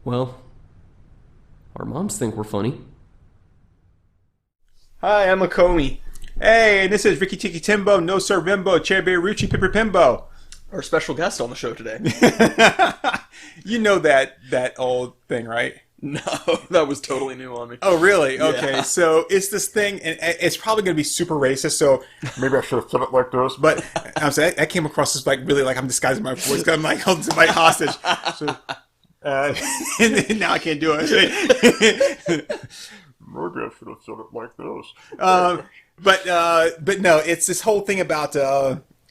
Well, our moms think we're funny. Hi, I'm Acomi. Hey, this is Ricky Tiki Timbo, No Sir Rimbo, Cherry Rucci Pipper Pimbo. Our special guest on the show today. You know that old thing, right? No, that was totally new on me. Oh, really? Yeah. Okay, so it's this thing, and it's probably going to be super racist, so maybe I should have said it like this, but I'm saying I came across as like really like I'm disguising my voice because I'm like holding somebody hostage. So, and then now I can't do it. Maybe I should have said it like this. But no, it's this whole thing about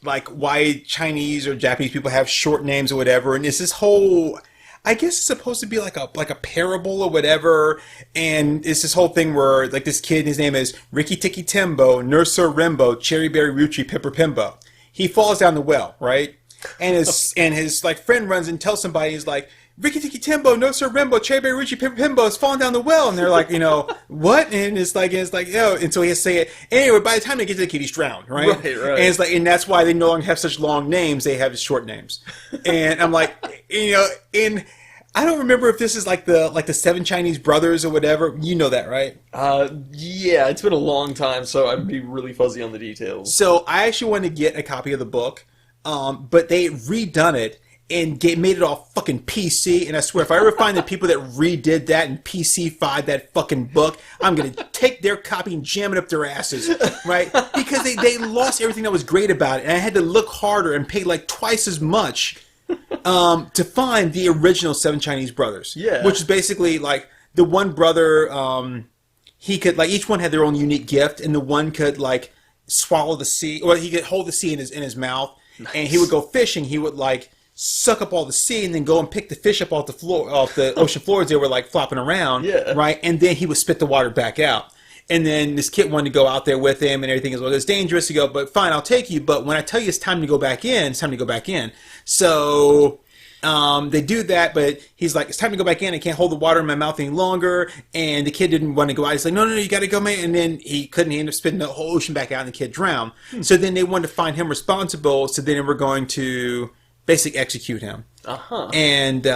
like why Chinese or Japanese people have short names or whatever, and it's this whole. I guess it's supposed to be like a parable or whatever, and it's this whole thing where like this kid, his name is Ricky Tiki Timbo, Nurser Rimbo, Cherry Berry Rucci Pipper Pimbo. He falls down the well, right? And his like friend runs and tells somebody, he's like, Ricky Tiki Timbo, Nurser Rimbo, Cherry Berry Rucci Pipper Pimbo is falling down the well, and they're like, what? And it's like, and so he has to say it. Anyway, by the time they get to the kid, he's drowned, right? Right. And it's like, and that's why they no longer have such long names; they have short names. And I'm like, and I don't remember if this is like the Seven Chinese Brothers or whatever. You know that, right? Yeah, it's been a long time, so I'd be really fuzzy on the details. So I actually wanted to get a copy of the book, but they redone it and made it all fucking PC. And I swear, if I ever find the people that redid that and PC-fied that fucking book, I'm gonna take their copy and jam it up their asses, right? Because they lost everything that was great about it, and I had to look harder and pay like twice as much to find the original Seven Chinese Brothers. Yeah. Which is basically like the one brother, he could like each one had their own unique gift, and the one could like swallow the sea, or he could hold the sea in his mouth, nice. And he would go fishing. He would like suck up all the sea and then go and pick the fish up off the ocean floor as they were like flopping around. Yeah. Right, and then he would spit the water back out. And then this kid wanted to go out there with him and everything as well. It's dangerous to go, but fine, I'll take you. But when I tell you it's time to go back in, it's time to go back in. So they do that, but he's like, it's time to go back in. I can't hold the water in my mouth any longer. And the kid didn't want to go out. He's like, no, you got to go, man. And then he couldn't. He ended up spitting the whole ocean back out, and the kid drowned. So then they wanted to find him responsible. So then they were going to basically execute him. Uh-huh. And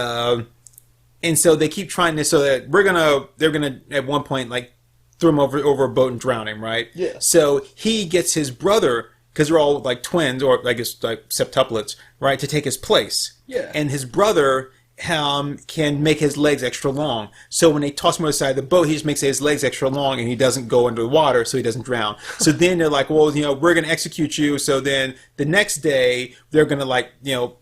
so they keep trying this, so that they're gonna at one point like throw him over a boat and drown him, right? Yeah. So he gets his brother, because they're all like twins, or I guess like septuplets, right, to take his place. Yeah. And his brother can make his legs extra long. So when they toss him on the side of the boat, he just makes his legs extra long, and he doesn't go under the water, so he doesn't drown. So then they're like, well, we're going to execute you. So then the next day, they're going to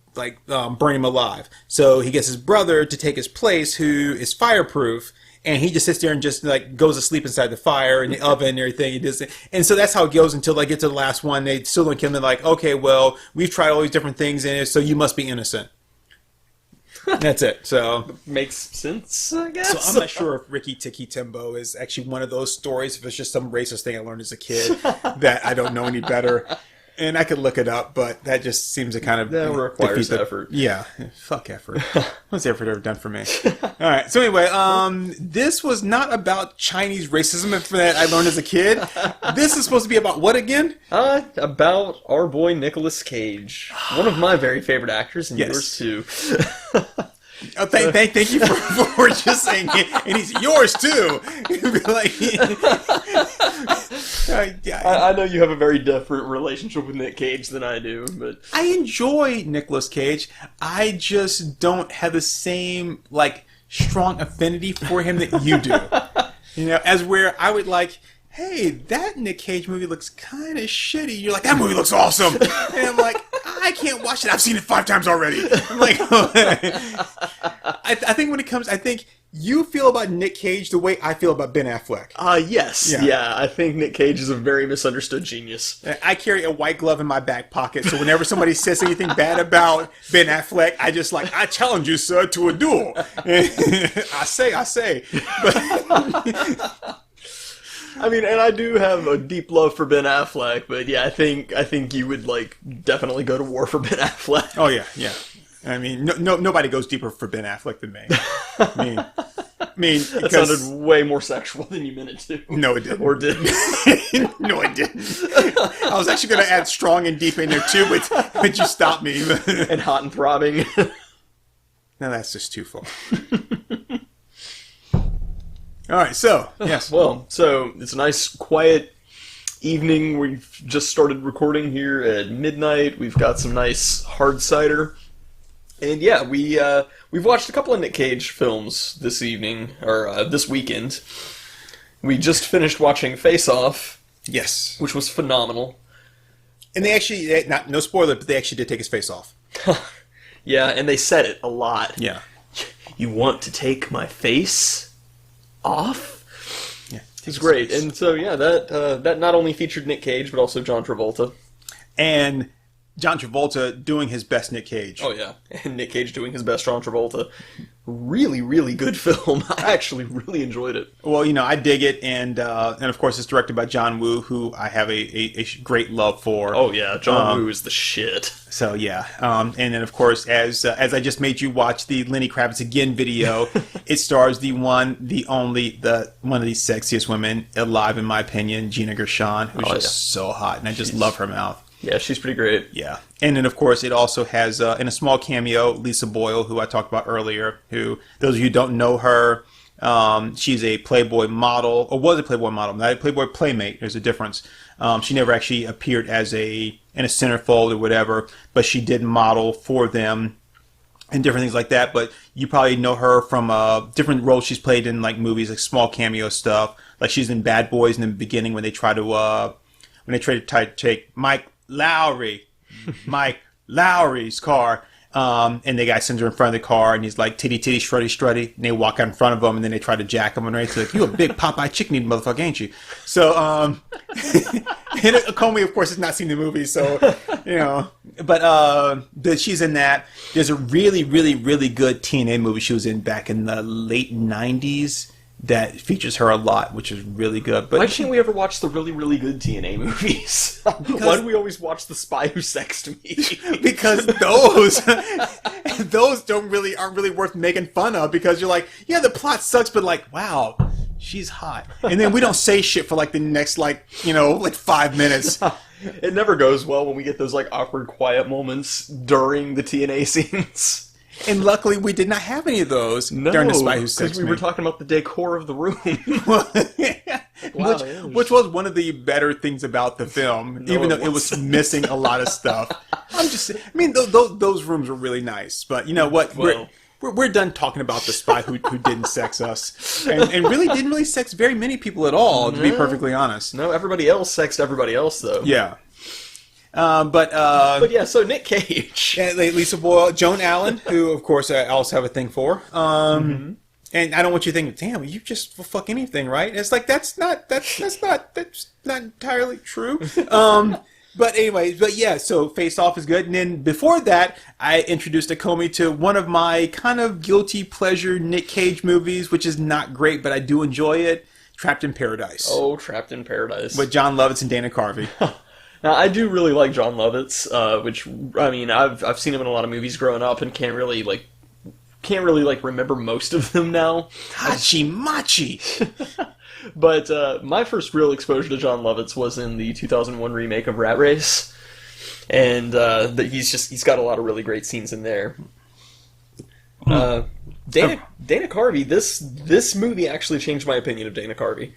burn him alive. So he gets his brother to take his place, who is fireproof. And he just sits there and just like goes to sleep inside the fire and the oven and everything. He does, and so that's how it goes until they get to the last one. They still don't kill him. They're like, okay, well, we've tried all these different things in it, so you must be innocent. That's it. So makes sense, I guess. So I'm not sure if Ricky Tiki Timbo is actually one of those stories. If it's just some racist thing I learned as a kid that I don't know any better. And I could look it up, but that just seems to kind of that requires effort. Yeah, fuck effort. What's effort ever done for me? All right. So anyway, this was not about Chinese racism that I learned as a kid. This is supposed to be about what again? About our boy Nicolas Cage, one of my very favorite actors, and yours too. Oh, thank you for just saying it, and he's yours too. I know you have a very different relationship with Nic Cage than I do, but I enjoy Nicolas Cage. I just don't have the same like strong affinity for him that you do. As where I would like, hey, that Nic Cage movie looks kind of shitty. You're like, that movie looks awesome. And I'm like, I can't watch it. I've seen it 5 times already. I'm like, I think when it comes, I think you feel about Nic Cage the way I feel about Ben Affleck. Yes. Yeah, I think Nic Cage is a very misunderstood genius. I carry a white glove in my back pocket, so whenever somebody says anything bad about Ben Affleck, I just like, I challenge you, sir, to a duel. I say. But I mean, and I do have a deep love for Ben Affleck, but yeah, I think you would like definitely go to war for Ben Affleck. Oh yeah. I mean, nobody goes deeper for Ben Affleck than me. I mean, that sounded way more sexual than you meant it to. No, it didn't. Or did? No, it didn't. I was actually going to add strong and deep in there too, but you stopped me. And hot and throbbing. Now that's just too far. All right, so yes, Well, so it's a nice, quiet evening. We've just started recording here at midnight. We've got some nice hard cider, and yeah, we've watched a couple of Nic Cage films this evening or this weekend. We just finished watching Face Off, yes, which was phenomenal. and they actually not no spoiler, but they actually did take his face off. Yeah, and they said it a lot. Yeah, You want to take my face off? yeah, It's great, and so yeah, that not only featured Nic Cage but also John Travolta. and John Travolta doing his best Nic Cage. Oh yeah, and Nic Cage doing his best John Travolta. Really, really good film. I actually really enjoyed it. Well, I dig it, and of course it's directed by John Woo, who I have a great love for. Oh yeah, John Woo is the shit. So yeah, and then of course as I just made you watch the Lenny Kravitz Again video, it stars the one of the sexiest women alive in my opinion, Gina Gershon, who's just so hot, and I just love her mouth. Yeah, she's pretty great. Yeah, and then of course it also has in a small cameo Lisa Boyle, who I talked about earlier. Who, those of you who don't know her, she's a Playboy model, or was a Playboy model, not a Playboy playmate. There's a difference. She never actually appeared as in a centerfold or whatever, but she did model for them and different things like that. But you probably know her from different roles she's played in, like movies, like small cameo stuff. Like she's in Bad Boys in the beginning when they try to take Mike Lowry's car, and the guy sends her in front of the car, and he's like, titty, titty, strutty, strutty, and they walk out in front of him, and then they try to jack him, and they're like, you a big Popeye chicken eating motherfucker, ain't you? So, and Acomi, of course, has not seen the movie, so, but she's in that. There's a really, really, really good TNA movie she was in back in the late 90s that features her a lot, which is really good. But why can't we ever watch the really, really good TNA movies? Why do we always watch The Spy Who Sexed Me? Because those aren't really worth making fun of, because you're like, yeah, the plot sucks, but like, wow, she's hot. And then we don't say shit for like the next 5 minutes. It never goes well when we get those like awkward quiet moments during the TNA scenes. And luckily, we did not have any of those during The Spy Who Sexed Me. Because we were talking about the decor of the room. Which was one of the better things about the film, even though it was missing a lot of stuff. Those rooms were really nice. But you know what? Well, we're done talking about the spy who didn't sex us, and really didn't really sex very many people at all, to be perfectly honest. No, everybody else sexed everybody else, though. Yeah. But yeah, so Nic Cage, Lisa Boyle, Joan Allen, who of course I also have a thing for. And I don't want you to think, damn, you just will fuck anything, right? And it's like that's not entirely true. But anyway, yeah, so Face Off is good. And then before that, I introduced Acomi to one of my kind of guilty pleasure Nic Cage movies, which is not great, but I do enjoy it. Trapped in Paradise. Oh, Trapped in Paradise. With John Lovitz and Dana Carvey. Now, I do really like John Lovitz, which, I mean, I've seen him in a lot of movies growing up and can't really remember most of them now. Hachi Machi! But my first real exposure to John Lovitz was in the 2001 remake of Rat Race, and he's got a lot of really great scenes in there. Dana Carvey, this movie actually changed my opinion of Dana Carvey,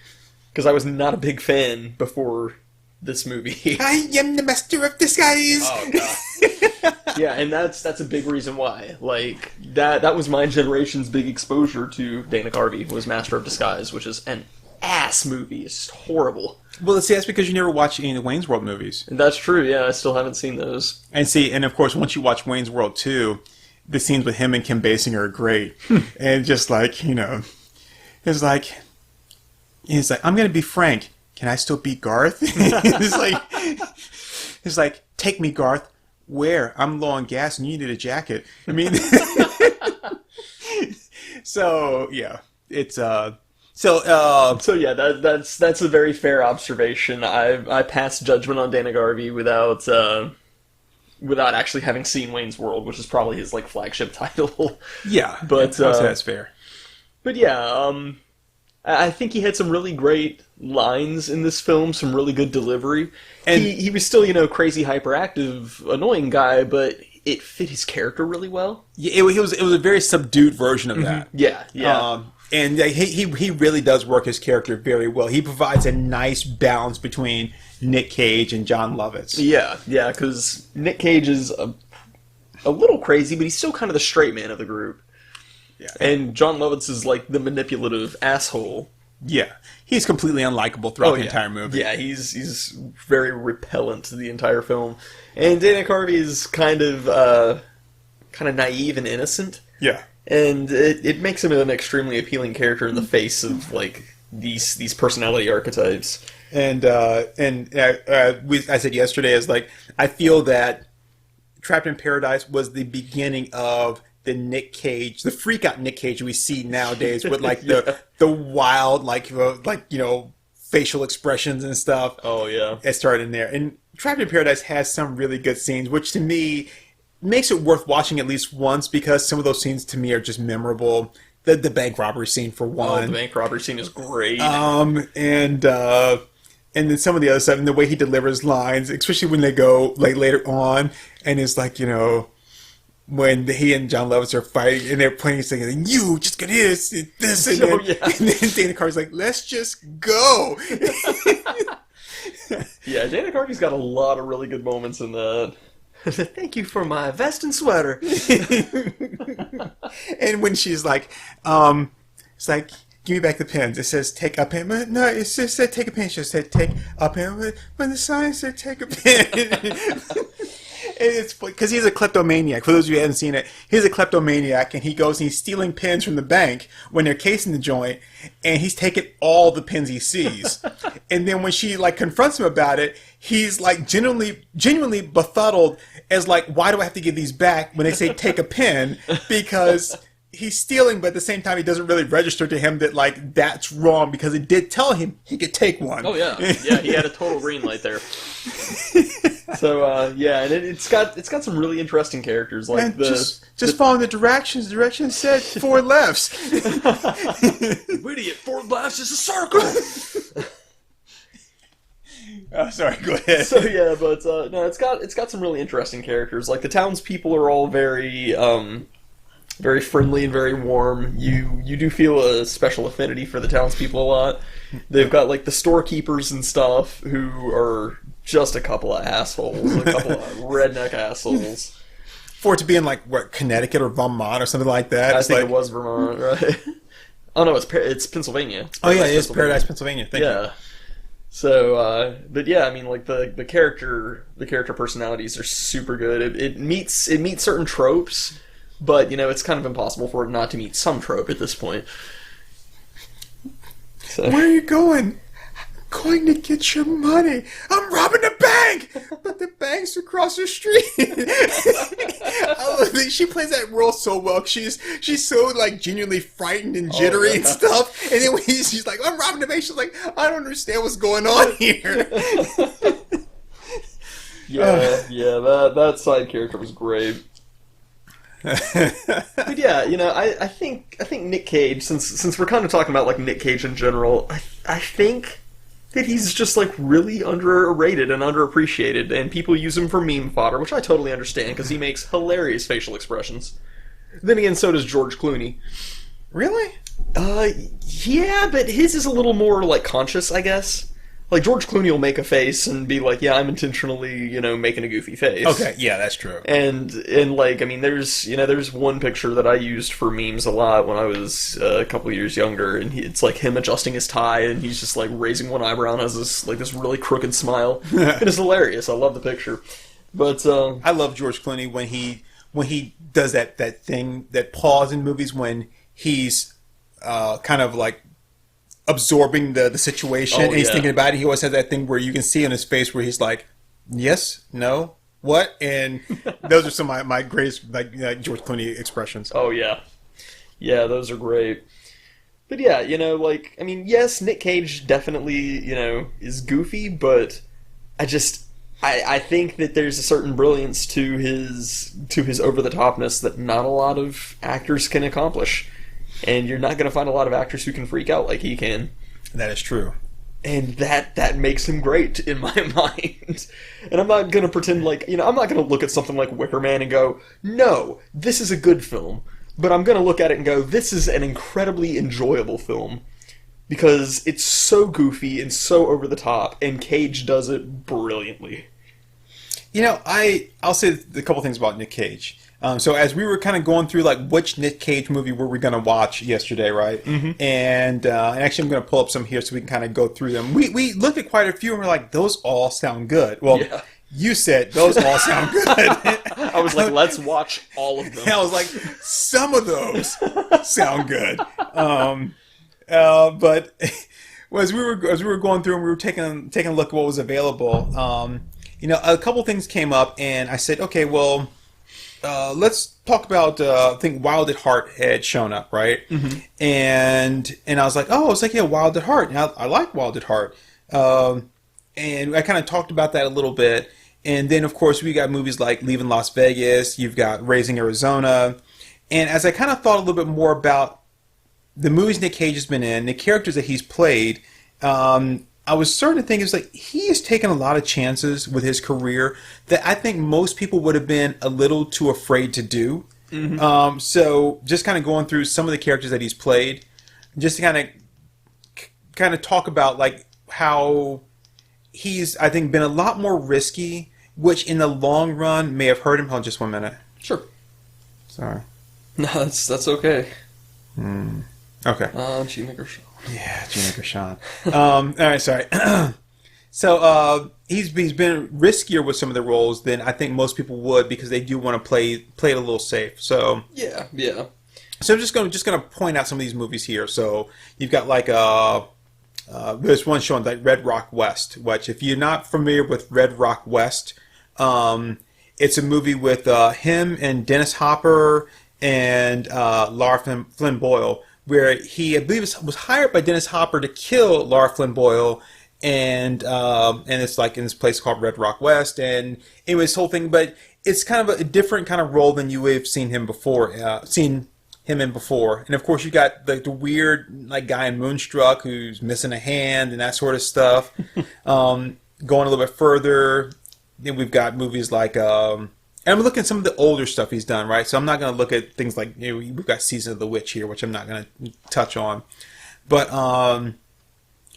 because I was not a big fan before this movie. I am the master of disguise. Oh god. Yeah, and that's a big reason why. Like that was my generation's big exposure to Dana Carvey, was Master of Disguise, which is an ass movie. It's just horrible. Well, see, that's because you never watched any of the Wayne's World movies. And that's true. Yeah, I still haven't seen those. And of course, once you watch Wayne's World 2, the scenes with him and Kim Basinger are great. And just like, it's like I'm going to be frank. Can I still beat Garth? it's like, take me, Garth. Where? I'm low on gas and you need a jacket. I mean, so yeah, it's yeah, that's a very fair observation. I passed judgment on Dana Carvey without actually having seen Wayne's World, which is probably his like flagship title. Yeah, but I'd say that's fair. But yeah, I think he had some really great lines in this film, some really good delivery. And he was still, crazy, hyperactive, annoying guy, but it fit his character really well. Yeah, it was a very subdued version of that. Yeah. And he really does work his character very well. He provides a nice balance between Nic Cage and Jon Lovitz. Yeah, because Nic Cage is a little crazy, but he's still kind of the straight man of the group. Yeah. And Jon Lovitz is like the manipulative asshole. Yeah. He's completely unlikable throughout the entire movie. Yeah, he's very repellent to the entire film. And Dana Carvey is kind of naive and innocent. Yeah. And it makes him an extremely appealing character in the face of like these personality archetypes. And I said yesterday is like I feel that Trapped in Paradise was the beginning of the Nic Cage, the freak out Nic Cage we see nowadays with like the wild facial expressions and stuff. Oh yeah, it started in there. And Trapped in Paradise has some really good scenes, which to me makes it worth watching at least once because some of those scenes to me are just memorable. The bank robbery scene for one. Oh, the bank robbery scene is great. And then some of the other stuff, and the way he delivers lines, especially when they go like later on, and it's like, when he and Jon Lovitz are fighting, and they're playing, he's saying, "You just get this, and then, and then Dana Carvey's like, let's just go." Yeah, Dana Carvey's got a lot of really good moments in that. Thank you for my vest and sweater. And when she's like, it's like, "Give me back the pens." It says take a pen. No, it just said take a pen. She just said take a pen. When the sign said take a pen. And it's because he's a kleptomaniac. For those of you who haven't seen it, he's a kleptomaniac, and he goes and he's stealing pens from the bank when they're casing the joint, and he's taking all the pens he sees. And then when she like confronts him about it, he's like genuinely befuddled as like, why do I have to give these back when they say take a pen? Because he's stealing, but at the same time, it doesn't really register to him that like that's wrong because it did tell him he could take one. Oh yeah, he had a total green light there. So and it's got some really interesting characters like and just following the directions. The directions said 4 lefts. Idiot, 4 lefts is a circle. Oh, sorry, go ahead. So yeah, but no, it's got some really interesting characters. Like the townspeople are all very very friendly and very warm. You do feel a special affinity for the townspeople a lot. They've got like the storekeepers and stuff who are just a couple of assholes, a couple of redneck assholes. For it to be in like what, Connecticut or Vermont or something like that. I think it was Vermont, right? Oh no, it's Pennsylvania. It's Paradise, Pennsylvania. Thank you. So, but yeah, I mean, like the character personalities are super good. It meets certain tropes. But, it's kind of impossible for it not to meet some trope at this point. So. Where are you going? I'm going to get your money. I'm robbing the bank! But the bank's across the street. I love it. She plays that role so well. She's so, like, genuinely frightened and jittery and stuff. And then when she's like, I'm robbing the bank, she's like, I don't understand what's going on here. That side character was great. But yeah, I think Nic Cage, since we're kind of talking about like Nic Cage in general, I think that he's just like really underrated and underappreciated, and people use him for meme fodder, which I totally understand because he makes hilarious facial expressions. Then again, so does George Clooney. Really? Yeah, but his is a little more like conscious, I guess. Like, George Clooney will make a face and be like, yeah, I'm intentionally, making a goofy face. Okay, yeah, that's true. And like, I mean, there's one picture that I used for memes a lot when I was a couple of years younger, and it's like him adjusting his tie, and he's just like raising one eyebrow and has this really crooked smile. And it's hilarious. I love the picture. But I love George Clooney when he does that thing, that pause in movies when he's kind of like absorbing the situation and he's thinking about it. He always has that thing where you can see on his face where he's like, yes, no, what? And those are some of my greatest George Clooney expressions. Oh yeah, those are great. But yeah, yes, Nic Cage definitely is goofy, but I think that there's a certain brilliance to his over the topness that not a lot of actors can accomplish. And you're not going to find a lot of actors who can freak out like he can. That is true. And that makes him great in my mind. And I'm not going to pretend like, I'm not going to look at something like Wicker Man and go, no, this is a good film. but I'm gonna look at it and go, this is an incredibly enjoyable film. Because it's so goofy and so over the top, and Cage does it brilliantly. You know, I'll say a couple things about Nic Cage. So as we were kind of going through, like, which Nic Cage movie were we going to watch yesterday, right? Mm-hmm. And actually I'm going to pull up some here so we can kind of go through them. We looked at quite a few and we're like, those all sound good. Well, yeah. You said those all sound good. I was like, let's watch all of them. I was like, some of those sound good. But as we were going through and we were taking a look at what was available, you know, a couple things came up, and I said, okay, well, let's talk about. I think Wild at Heart had shown up, right? Mm-hmm. And I was like, yeah, Wild at Heart. Now I like Wild at Heart, and I kind of talked about that a little bit. And then, of course, we got movies like Leaving Las Vegas. You've got Raising Arizona, and as I kind of thought a little bit more about the movies Nic Cage has been in, the characters that he's played, I was starting to think, it's like, he has taken a lot of chances with his career that I think most people would have been a little too afraid to do. Mm-hmm. So just kind of going through some of the characters that he's played, just to kind of talk about, like, how he's, I think, been a lot more risky, which in the long run may have hurt him. Hold on just 1 minute. Sure. Sorry. No, that's okay. Okay. Gina Gershon. Yeah, Gina Gershon. All right, sorry. So he's been riskier with some of the roles than I think most people would, because they do want to play it a little safe. So yeah. So I'm just gonna point out some of these movies here. So you've got like there's one showing like Red Rock West, which if you're not familiar with Red Rock West, it's a movie with him and Dennis Hopper and Laura Flynn Boyle, where he, I believe, was hired by Dennis Hopper to kill Laura Flynn Boyle, and it's like in this place called Red Rock West, and anyway, this whole thing, but it's kind of a different kind of role than you have seen him in before, and of course you got the weird like guy in Moonstruck who's missing a hand and that sort of stuff. Going a little bit further, then we've got movies like. And I'm looking at some of the older stuff he's done, right? So I'm not going to look at things like, you know, we've got Season of the Witch here, which I'm not going to touch on. But,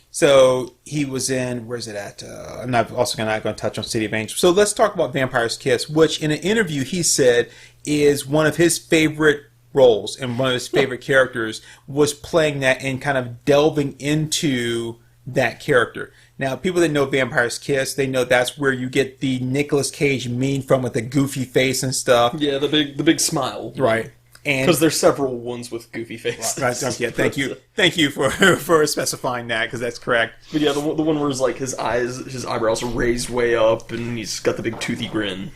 so he was in, where's it at? I'm not going to touch on City of Angels. So let's talk about Vampire's Kiss, which in an interview he said is one of his favorite roles and one of his favorite characters, was playing that and kind of delving into that character. Now, people that know Vampire's Kiss, they know that's where you get the Nicolas Cage meme from, with the goofy face and stuff. Yeah, the big smile. Right. Because there's several ones with goofy faces. Right. Yeah, thank you for specifying that, because that's correct. But yeah, the one where like his eyebrows are raised way up, and he's got the big toothy grin.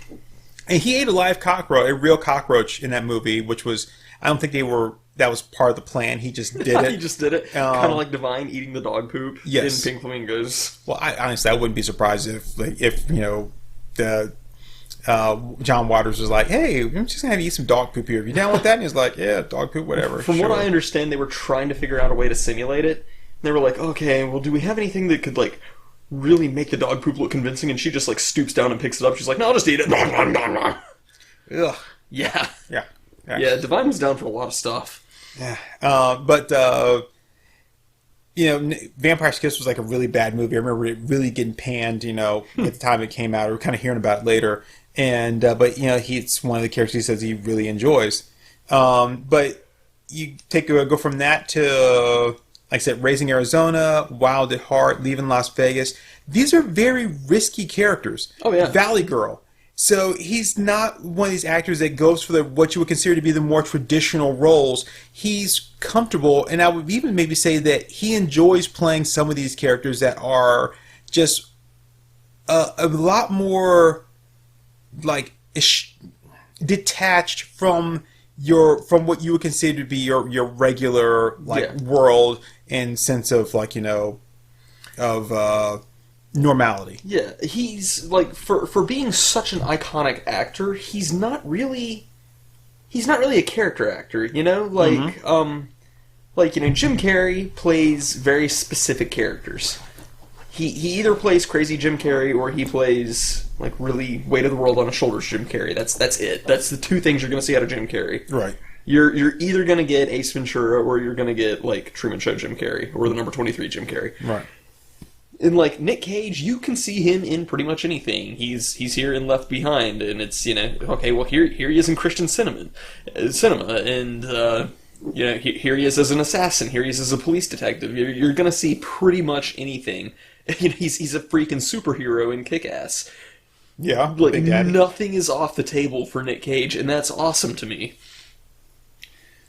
And he ate a real cockroach in that movie, which was, I don't think that was part of the plan. He just did it. He just did it. Kind of like Divine eating the dog poop in Pink Flamingos. Well, honestly, I wouldn't be surprised if you know, the John Waters was like, hey, I'm just going to have you eat some dog poop here. Are you down with that? And he's like, yeah, dog poop, whatever. From what I understand, they were trying to figure out a way to simulate it. And they were like, okay, well, do we have anything that could, like, really make the dog poop look convincing? And she just, like, stoops down and picks it up. She's like, no, I'll just eat it. Ugh. Yeah. Yeah, Divine was down for a lot of stuff. Yeah. But you know, Vampire's Kiss was like a really bad movie. I remember it really getting panned, you know, at the time it came out. We were kind of hearing about it later. And, but, you know, it's one of the characters he says he really enjoys. But you go from that to, like I said, Raising Arizona, Wild at Heart, Leaving Las Vegas. These are very risky characters. Oh, yeah. Valley Girl. So he's not one of these actors that goes for what you would consider to be the more traditional roles. He's comfortable, and I would even maybe say that he enjoys playing some of these characters that are just a lot more like detached from what you would consider to be your regular world and sense of, like, you know, of normality. Yeah, he's like, for being such an iconic actor, he's not really a character actor, you know? Like, like, you know, Jim Carrey plays very specific characters. He either plays crazy Jim Carrey, or he plays, like, really weight of the world on his shoulders Jim Carrey. That's it. That's the two things you're going to see out of Jim Carrey. Right. You're either gonna get Ace Ventura or you're gonna get like Truman Show Jim Carrey or the number 23 Jim Carrey. Right. And like Nic Cage, you can see him in pretty much anything. He's here in Left Behind, and it's okay. Well, here he is in Christian cinema, and here he is as an assassin. Here he is as a police detective. You're gonna see pretty much anything. He's a freaking superhero in Kick-Ass. Yeah, Like nothing is off the table for Nic Cage, and that's awesome to me.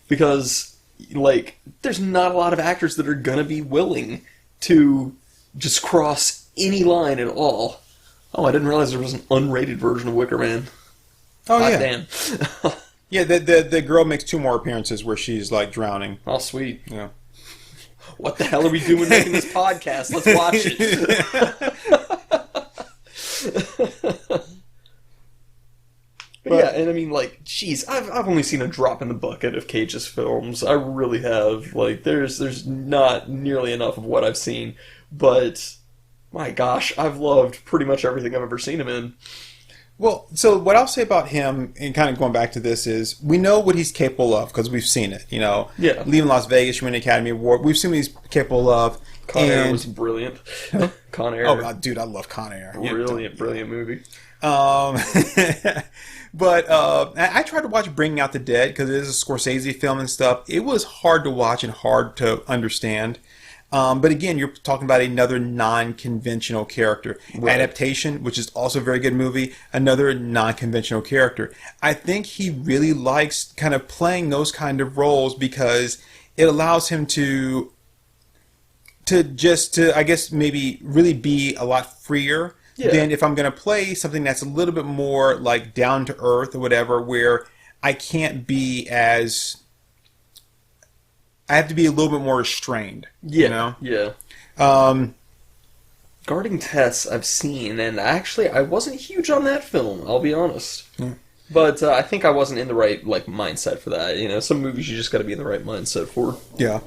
Because like there's not a lot of actors that are gonna be willing to just cross any line at all. Oh, I didn't realize there was an unrated version of Wicker Man. Oh, God yeah. damn. Yeah, the girl makes 2 more appearances where she's like drowning. Oh, sweet. Yeah. What the hell are we doing making this podcast? Let's watch it. But yeah, and I mean, like, geez, I've only seen a drop in the bucket of Cage's films. I really have. Like, there's not nearly enough of what I've seen. But, my gosh, I've loved pretty much everything I've ever seen him in. Well, so what I'll say about him, and kind of going back to this, is we know what he's capable of because we've seen it. Yeah. Leaving Las Vegas, winning an Academy Award. We've seen what he's capable of. Con Air was brilliant. Con Air. Oh, dude, I love Con Air. Brilliant movie. But I tried to watch Bringing Out the Dead because it is a Scorsese film and stuff. It was hard to watch and hard to understand. But again, you're talking about another non-conventional character. Right. Adaptation, which is also a very good movie, another non-conventional character. I think he really likes kind of playing those kind of roles because it allows him to I guess maybe really be a lot freer than if I'm going to play something that's a little bit more like down to earth or whatever, where I can't be as... I have to be a little bit more restrained. Yeah. Guarding Tess I've seen, and actually I wasn't huge on that film, I'll be honest. Yeah. But I think I wasn't in the right mindset for that. Some movies you just got to be in the right mindset for. Yeah.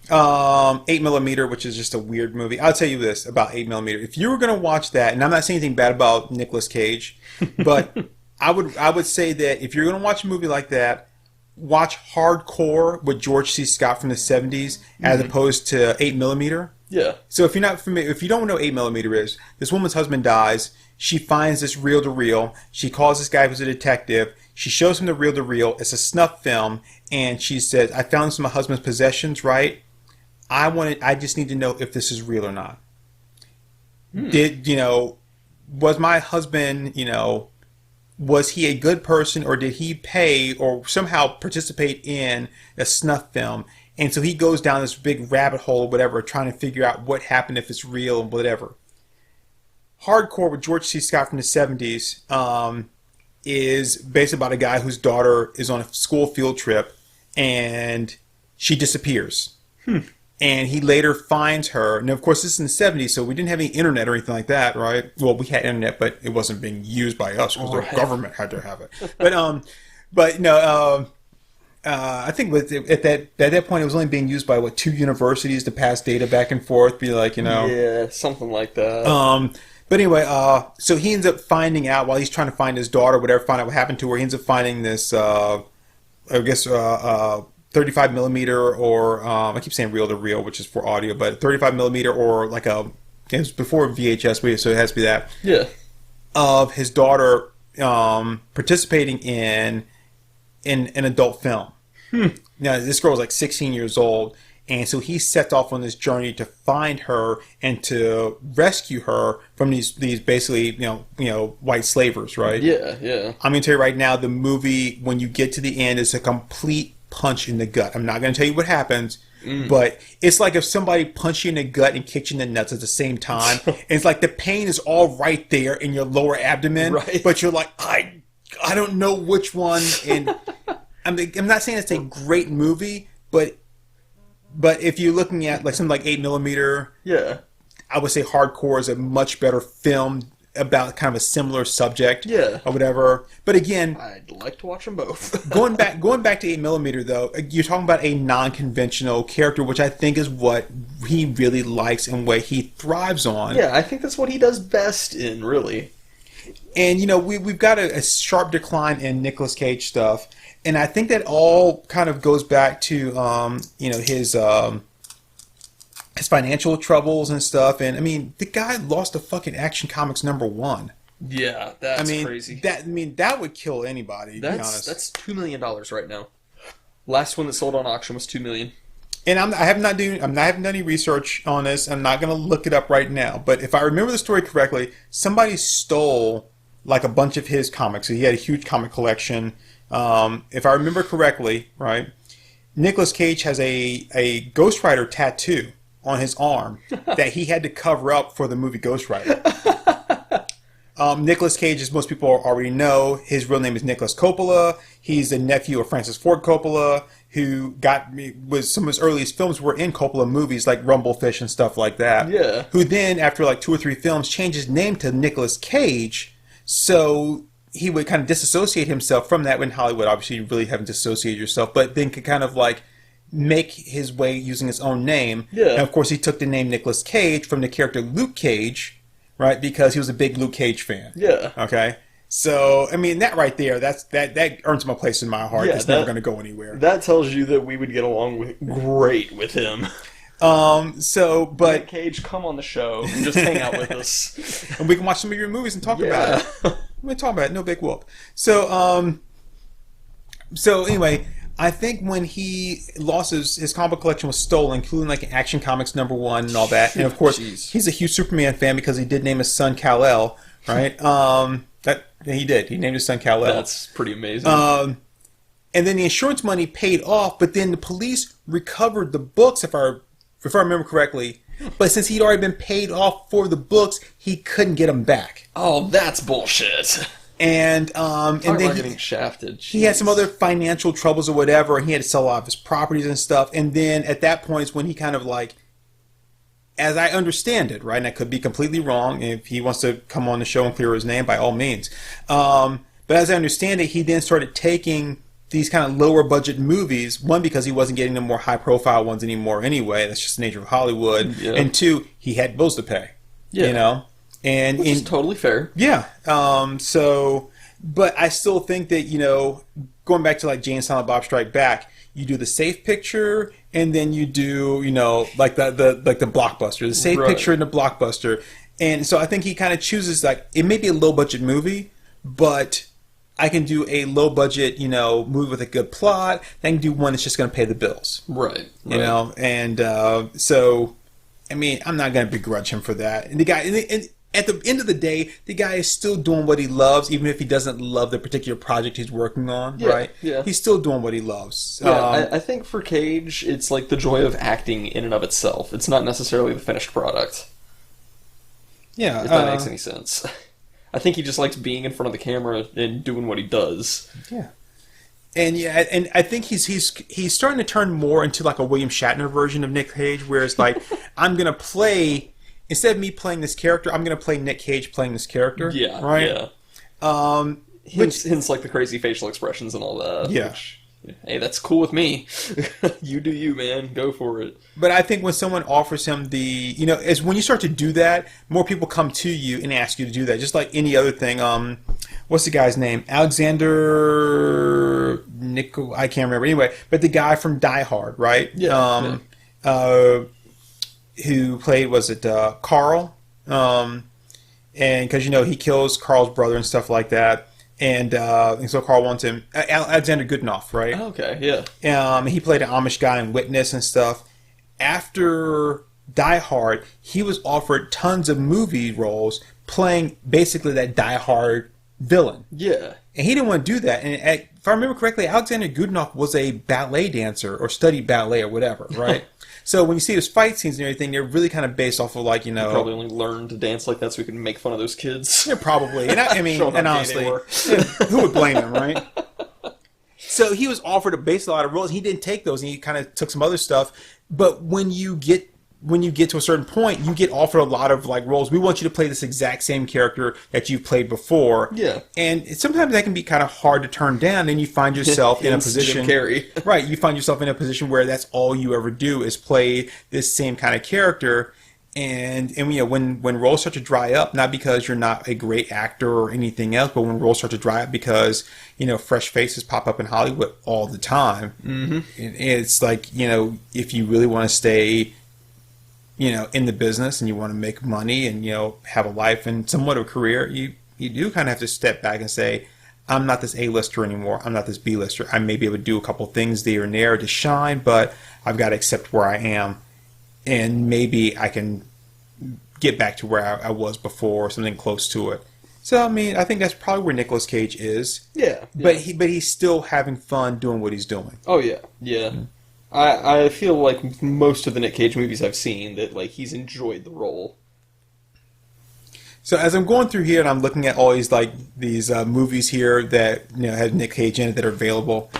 8mm, which is just a weird movie. I'll tell you this about 8mm. If you were going to watch that, and I'm not saying anything bad about Nicolas Cage, but I would say that if you're going to watch a movie like that, watch Hardcore with George C. Scott from the 70s as opposed to 8mm. Yeah. So if you're not familiar, if you don't know what 8mm is, this woman's husband dies. She finds this reel-to-reel. She calls this guy who's a detective. She shows him the reel-to-reel. It's a snuff film, and she says, "I found some of my husband's possessions, right? I just need to know if this is real or not. Was my husband, was he a good person, or did he pay or somehow participate in a snuff film?" And so he goes down this big rabbit hole or whatever, trying to figure out what happened, if it's real and whatever. Hardcore with George C. Scott from the 70s is based about a guy whose daughter is on a school field trip and she disappears. And he later finds her. Now, of course, this is in the 70s, so we didn't have any internet or anything like that, right? Well, we had internet, but it wasn't being used by us because the government had to have it. I think at that point, it was only being used by, 2 universities to pass data back and forth, Yeah, something like that. But anyway, so he ends up finding out, while he's trying to find his daughter, find out what happened to her, he ends up finding this, 35mm or I keep saying reel to reel, which is for audio, but 35mm or it was before VHS, so it has to be that. Yeah. Of his daughter participating in an adult film. Now this girl was 16 years old, and so he sets off on this journey to find her and to rescue her from these basically white slavers, right? Yeah. I'm gonna tell you right now, the movie, when you get to the end, is a complete punch in the gut. I'm not going to tell you what happens, but it's like if somebody punched you in the gut and kicked you in the nuts at the same time. And it's like the pain is all right there in your lower abdomen, right. But you're like, I don't know which one. And I'm not saying it's a great movie, but if you're looking at something like 8mm, yeah, I would say Hardcore is a much better film about kind of a similar subject, or whatever. But again, I'd like to watch them both. going back to 8mm though, you're talking about a non-conventional character, which I think is what he really likes and what he thrives on. Yeah, I think that's what he does best in, really. And we've got a sharp decline in Nicolas Cage stuff, And I think that all kind of goes back to his financial troubles and stuff. And I mean, the guy lost a fucking Action Comics #1. Yeah, that's crazy. That would kill anybody. To be honest, that's $2 million right now. Last one that sold on auction was $2 million. And I haven't done any research on this. I'm not going to look it up right now. But if I remember the story correctly, somebody stole like a bunch of his comics. So he had a huge comic collection. If I remember correctly, right, Nicolas Cage has a Ghost Rider tattoo on his arm that he had to cover up for the movie Ghost Rider. Nicolas Cage, as most people already know, his real name is Nicholas Coppola. He's the nephew of Francis Ford Coppola, who was some of his earliest films were in Coppola movies like Rumblefish and stuff like that. Yeah. Who then, after like 2 or 3 films, changed his name to Nicolas Cage, so he would kind of disassociate himself from that. In Hollywood, obviously, you really haven't dissociated yourself, but then could kind of like make his way using his own name. Yeah. And of course, he took the name Nicolas Cage from the character Luke Cage, right? Because he was a big Luke Cage fan. Yeah. Okay. So, I mean, that right there, that earns my place in my heart. Yeah, it's never going to go anywhere. That tells you that we would get along great with him. But Nic Cage, come on the show and just hang out with us. and we can watch some of your movies and talk about it. We talk about it. No big whoop. So anyway, I think when he lost his comic collection was stolen, including like Action Comics #1 and all that. And of course, he's a huge Superman fan because he did name his son Kal-El, right? That he did. He named his son Kal-El. That's pretty amazing. And then the insurance money paid off, but then the police recovered the books, if I remember correctly. But since he'd already been paid off for the books, he couldn't get them back. Oh, that's bullshit. And then getting shafted. He had some other financial troubles or whatever, and he had to sell a lot of his properties and stuff. And then at that point is when he kind of like, as I understand it, right, and I could be completely wrong, if he wants to come on the show and clear his name, by all means. But as I understand it, he then started taking these kind of lower budget movies, one, because he wasn't getting the more high profile ones anymore anyway, that's just the nature of Hollywood, and two, he had bills to pay, you know? And which is totally fair. Yeah. But I still think that, you know, going back to like Jay and Silent Bob Strike Back, you do the safe picture, and then you do, you know, like the blockbuster, the safe picture and the blockbuster. And so I think he kind of chooses, like, it may be a low budget movie, but I can do a low budget, you know, movie with a good plot. I can do one that's just going to pay the bills. Right. You know, and so, I mean, I'm not going to begrudge him for that. And the guy, and at the end of the day, the guy is still doing what he loves, even if he doesn't love the particular project he's working on, right? Yeah. He's still doing what he loves. Yeah, I think for Cage, it's like the joy of acting in and of itself. It's not necessarily the finished product. Yeah. If that makes any sense. I think he just likes being in front of the camera and doing what he does. Yeah. And yeah, and I think he's starting to turn more into like a William Shatner version of Nic Cage, where it's like, I'm going to play... Instead of me playing this character, I'm going to play Nic Cage playing this character. Yeah, right? Yeah. Hints like the crazy facial expressions and all that. Yeah. Which, hey, that's cool with me. You do you, man. Go for it. But I think when someone offers him the... You know, is when you start to do that, more people come to you and ask you to do that. Just like any other thing. What's the guy's name? Alexander... I can't remember. Anyway, but the guy from Die Hard, right? Yeah. Who played, was it Carl? And because, you know, he kills Carl's brother and stuff like that. And so Carl wants him. Alexander Goodenough, right? Okay, yeah. He played an Amish guy in Witness and stuff. After Die Hard, he was offered tons of movie roles playing basically that Die Hard villain. Yeah. And he didn't want to do that. And if I remember correctly, Alexander Goodenough was a ballet dancer or studied ballet or whatever, right? So when you see his fight scenes and everything, they're really kind of based off of, like, you know... He probably only learned to dance like that so we can make fun of those kids. Yeah, probably. And I mean, and honestly, who would blame him, right? So he was offered to base a lot of roles. He didn't take those, and he kind of took some other stuff. But when you get to a certain point, you get offered a lot of like roles. We want you to play this exact same character that you've played before. Yeah. And sometimes that can be kind of hard to turn down, and you find yourself in a position... Jim Carrey. Right, you find yourself in a position where that's all you ever do is play this same kind of character. And you know, when roles start to dry up, not because you're not a great actor or anything else, but when roles start to dry up because, you know, fresh faces pop up in Hollywood all the time. Mm-hmm. It's like, you know, if you really want to stay, you know, in the business and you want to make money and, you know, have a life and somewhat of a career, you do kind of have to step back and say, I'm not this A-lister anymore. I'm not this B-lister. I may be able to do a couple things there and there to shine, but I've got to accept where I am. And maybe I can get back to where I was before, or something close to it. So, I mean, I think that's probably where Nicolas Cage is. Yeah. But he's still having fun doing what he's doing. Oh, yeah. Yeah. I feel like most of the Nic Cage movies I've seen that, like, he's enjoyed the role. So as I'm going through here and I'm looking at all these movies here that, you know, have Nic Cage in it that are available,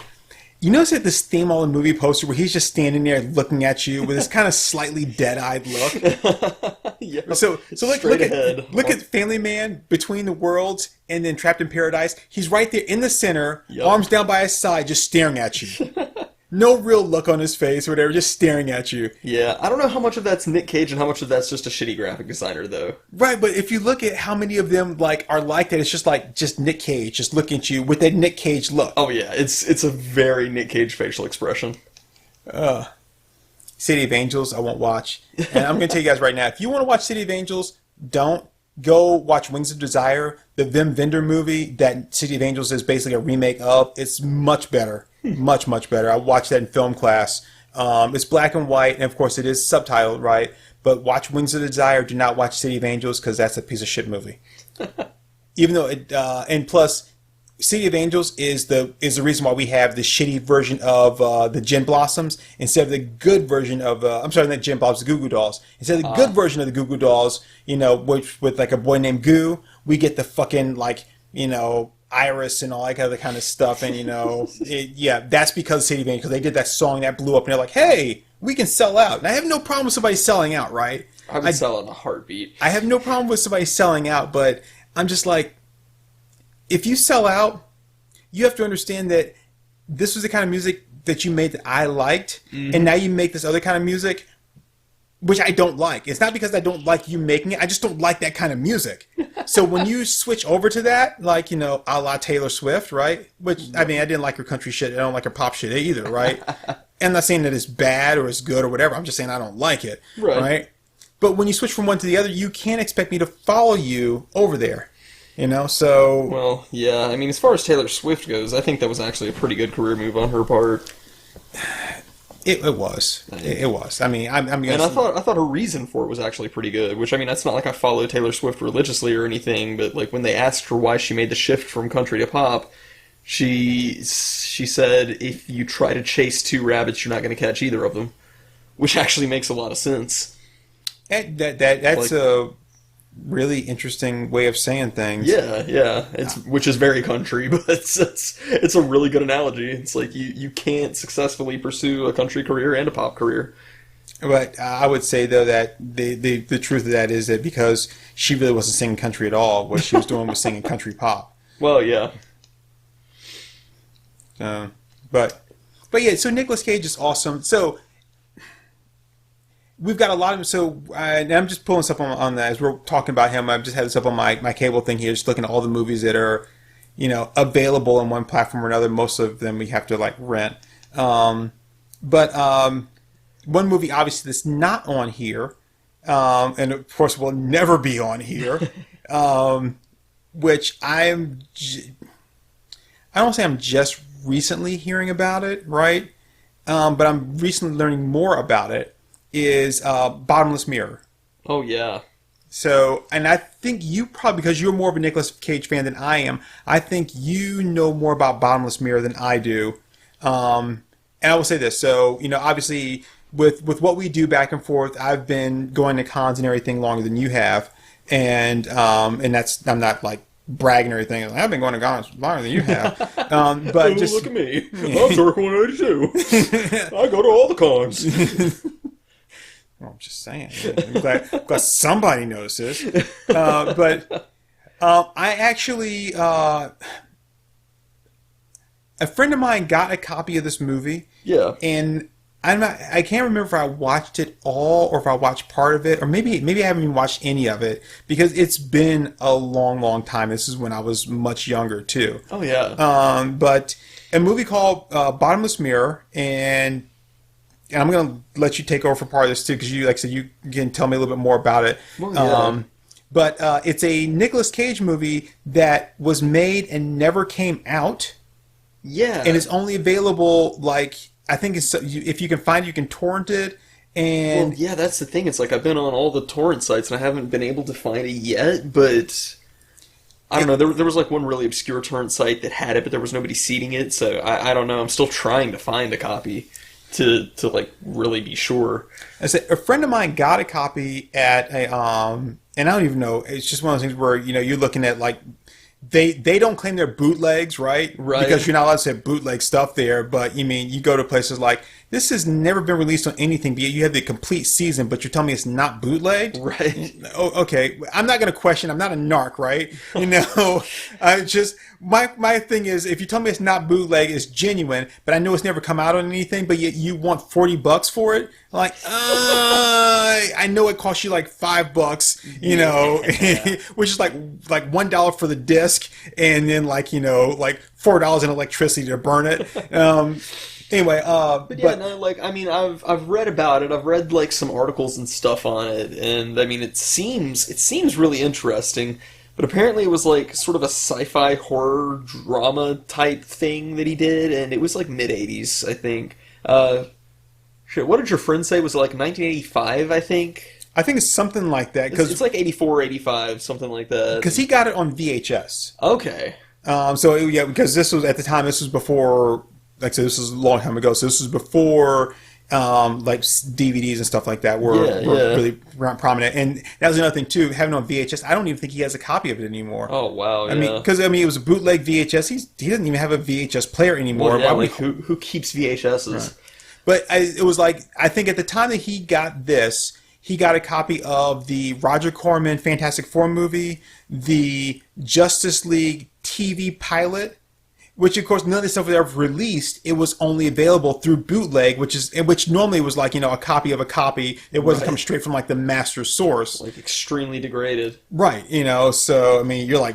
you notice that this theme all in movie poster where he's just standing there looking at you with this kind of slightly dead-eyed look. Yeah. So look at Family Man, Between the Worlds, and then Trapped in Paradise. He's right there in the center, arms down by his side, just staring at you. No real look on his face or whatever, just staring at you. Yeah, I don't know how much of that's Nic Cage and how much of that's just a shitty graphic designer, though. Right, but if you look at how many of them are like that, it's just Nic Cage just looking at you with that Nic Cage look. Oh yeah, it's a very Nic Cage facial expression. City of Angels, I won't watch. And I'm going to tell you guys right now, if you want to watch City of Angels, don't go watch Wings of Desire, the Wim Wenders movie that City of Angels is basically a remake of. It's much better. Much, much better. I watched that in film class. It's black and white, and of course it is subtitled, right? But watch Wings of Desire. Do not watch City of Angels because that's a piece of shit movie. Even though it, and plus, City of Angels is the reason why we have the shitty version of the Gin Blossoms instead of the good version of I'm sorry, not Gin Blossoms, the Goo Goo Dolls. Instead of the good version of the Goo Goo Dolls, you know, which with like a boy named Goo, we get the fucking like, you know, Iris and all that other kind of stuff, and you know, that's because of City of Angels, because they did that song that blew up, and they're like, hey, we can sell out. And I have no problem with somebody selling out, right? I would sell in a heartbeat. I have no problem with somebody selling out, but I'm just like, if you sell out, you have to understand that this was the kind of music that you made that I liked, and now you make this other kind of music, which I don't like. It's not because I don't like you making it. I just don't like that kind of music. So when you switch over to that, like, you know, a la Taylor Swift, right? Which, I mean, I didn't like her country shit. I don't like her pop shit either, right? And I'm not saying that it's bad or it's good or whatever. I'm just saying I don't like it, right? But when you switch from one to the other, you can't expect me to follow you over there. You know, so... Well, yeah. I mean, as far as Taylor Swift goes, I think that was actually a pretty good career move on her part. It was. It was. I mean, I'm and I thought her reason for it was actually pretty good. Which, I mean, that's not like I follow Taylor Swift religiously or anything, but like when they asked her why she made the shift from country to pop, she said, if you try to chase two rabbits, you're not going to catch either of them, which actually makes a lot of sense. That's like, a really interesting way of saying things. Yeah. Which is very country, but it's a really good analogy. It's like you can't successfully pursue a country career and a pop career. But I would say though that the truth of that is that because she really wasn't singing country at all, what she was doing was singing country pop. Well, yeah. But yeah, so Nicolas Cage is awesome. So we've got a lot of... So and I'm just pulling stuff on that as we're talking about him. I've just had this up on my cable thing here, just looking at all the movies that are, you know, available on one platform or another. Most of them we have to like rent. But one movie obviously that's not on here, and of course will never be on here, which I don't say I'm just recently hearing about it, right? But I'm recently learning more about it, is Bottomless Mirror. Oh, yeah. So, and I think you probably, because you're more of a Nicolas Cage fan than I am, I think you know more about Bottomless Mirror than I do. And I will say this, so, you know, obviously, with what we do back and forth, I've been going to cons and everything longer than you have, and that's, I'm not like bragging or anything. I've been going to cons longer than you have. But oh, just look at me. I'm Turk 182. I go to all the cons. Well, I'm just saying. I'm glad somebody notices. But I actually, a friend of mine got a copy of this movie. Yeah. And I can't remember if I watched it all or if I watched part of it, or maybe I haven't even watched any of it because it's been a long time. This is when I was much younger too. Oh yeah. But a movie called Bottomless Mirror, and I'm gonna let you take over for part of this too because you, like I said, you can tell me a little bit more about it. Well, yeah. But it's a Nicolas Cage movie that was made and never came out, Yeah. and it's only available like. I think it's, if you can find it, you can torrent it. And Well, yeah, that's the thing. It's like I've been on all the torrent sites and I haven't been able to find it yet, but I don't know. There was like one really obscure torrent site that had it, but there was nobody seeding it, so I don't know. I'm still trying to find a copy to like really be sure. I said a friend of mine got a copy at a and I don't even know. It's just one of those things where you're looking at like. They don't claim they're bootlegs, right? Right. Because you're not allowed to say bootleg stuff there. But you go to places like this has never been released on anything, but yet you have the complete season. But you're telling me it's not bootlegged, Right. Oh, okay. I'm not going to question. I'm not a narc, right? I just my thing is if you tell me it's not bootleg, it's genuine. But I know it's never come out on anything. But yet you want $40 for it. Like, I know it costs you like $5, which is like $1 for the disc, and then like $4 in electricity to burn it. Anyway, But yeah, no, like I mean, I've read about it. I've read like some articles and stuff on it, and I mean, it seems really interesting. But apparently, it was like sort of a sci-fi horror drama type thing that he did, and it was like mid-80s, I think. Shit, what did your friend say? Was it like 1985? I think. I think it's something like that It's like 84, 85, something like that. because he got it on VHS. Okay. So yeah, because this was at the time. This was before. Like I said, this was a long time ago. So this was before like DVDs and stuff like that were really prominent. And that was another thing too. Having it on VHS, I don't even think he has a copy of it anymore. Oh wow. I mean, because it was a bootleg VHS. He doesn't even have a VHS player anymore. Well, yeah, Why would like who keeps VHSs? Right. But it was like I think at the time that he got this, he got a copy of the Roger Corman Fantastic Four movie, the Justice League TV pilot. Which of course none of this stuff was ever released. It was only available through bootleg, which normally was like a copy of a copy. It wasn't coming straight from like the master source. Like extremely degraded. Right. So I mean, you're like,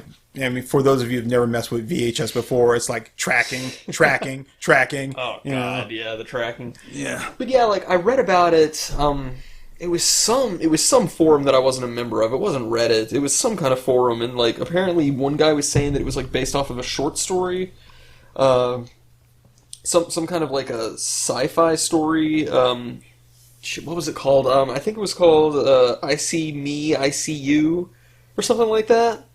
for those of you who've never messed with VHS before, it's like tracking. Oh god, yeah, the tracking. Yeah. But yeah, like I read about it. It was some forum that I wasn't a member of. It wasn't Reddit. It was some kind of forum, and like apparently one guy was saying that it was like based off of a short story. Some kind of like a sci-fi story. What was it called? I think it was called I See Me, I See You, or something like that.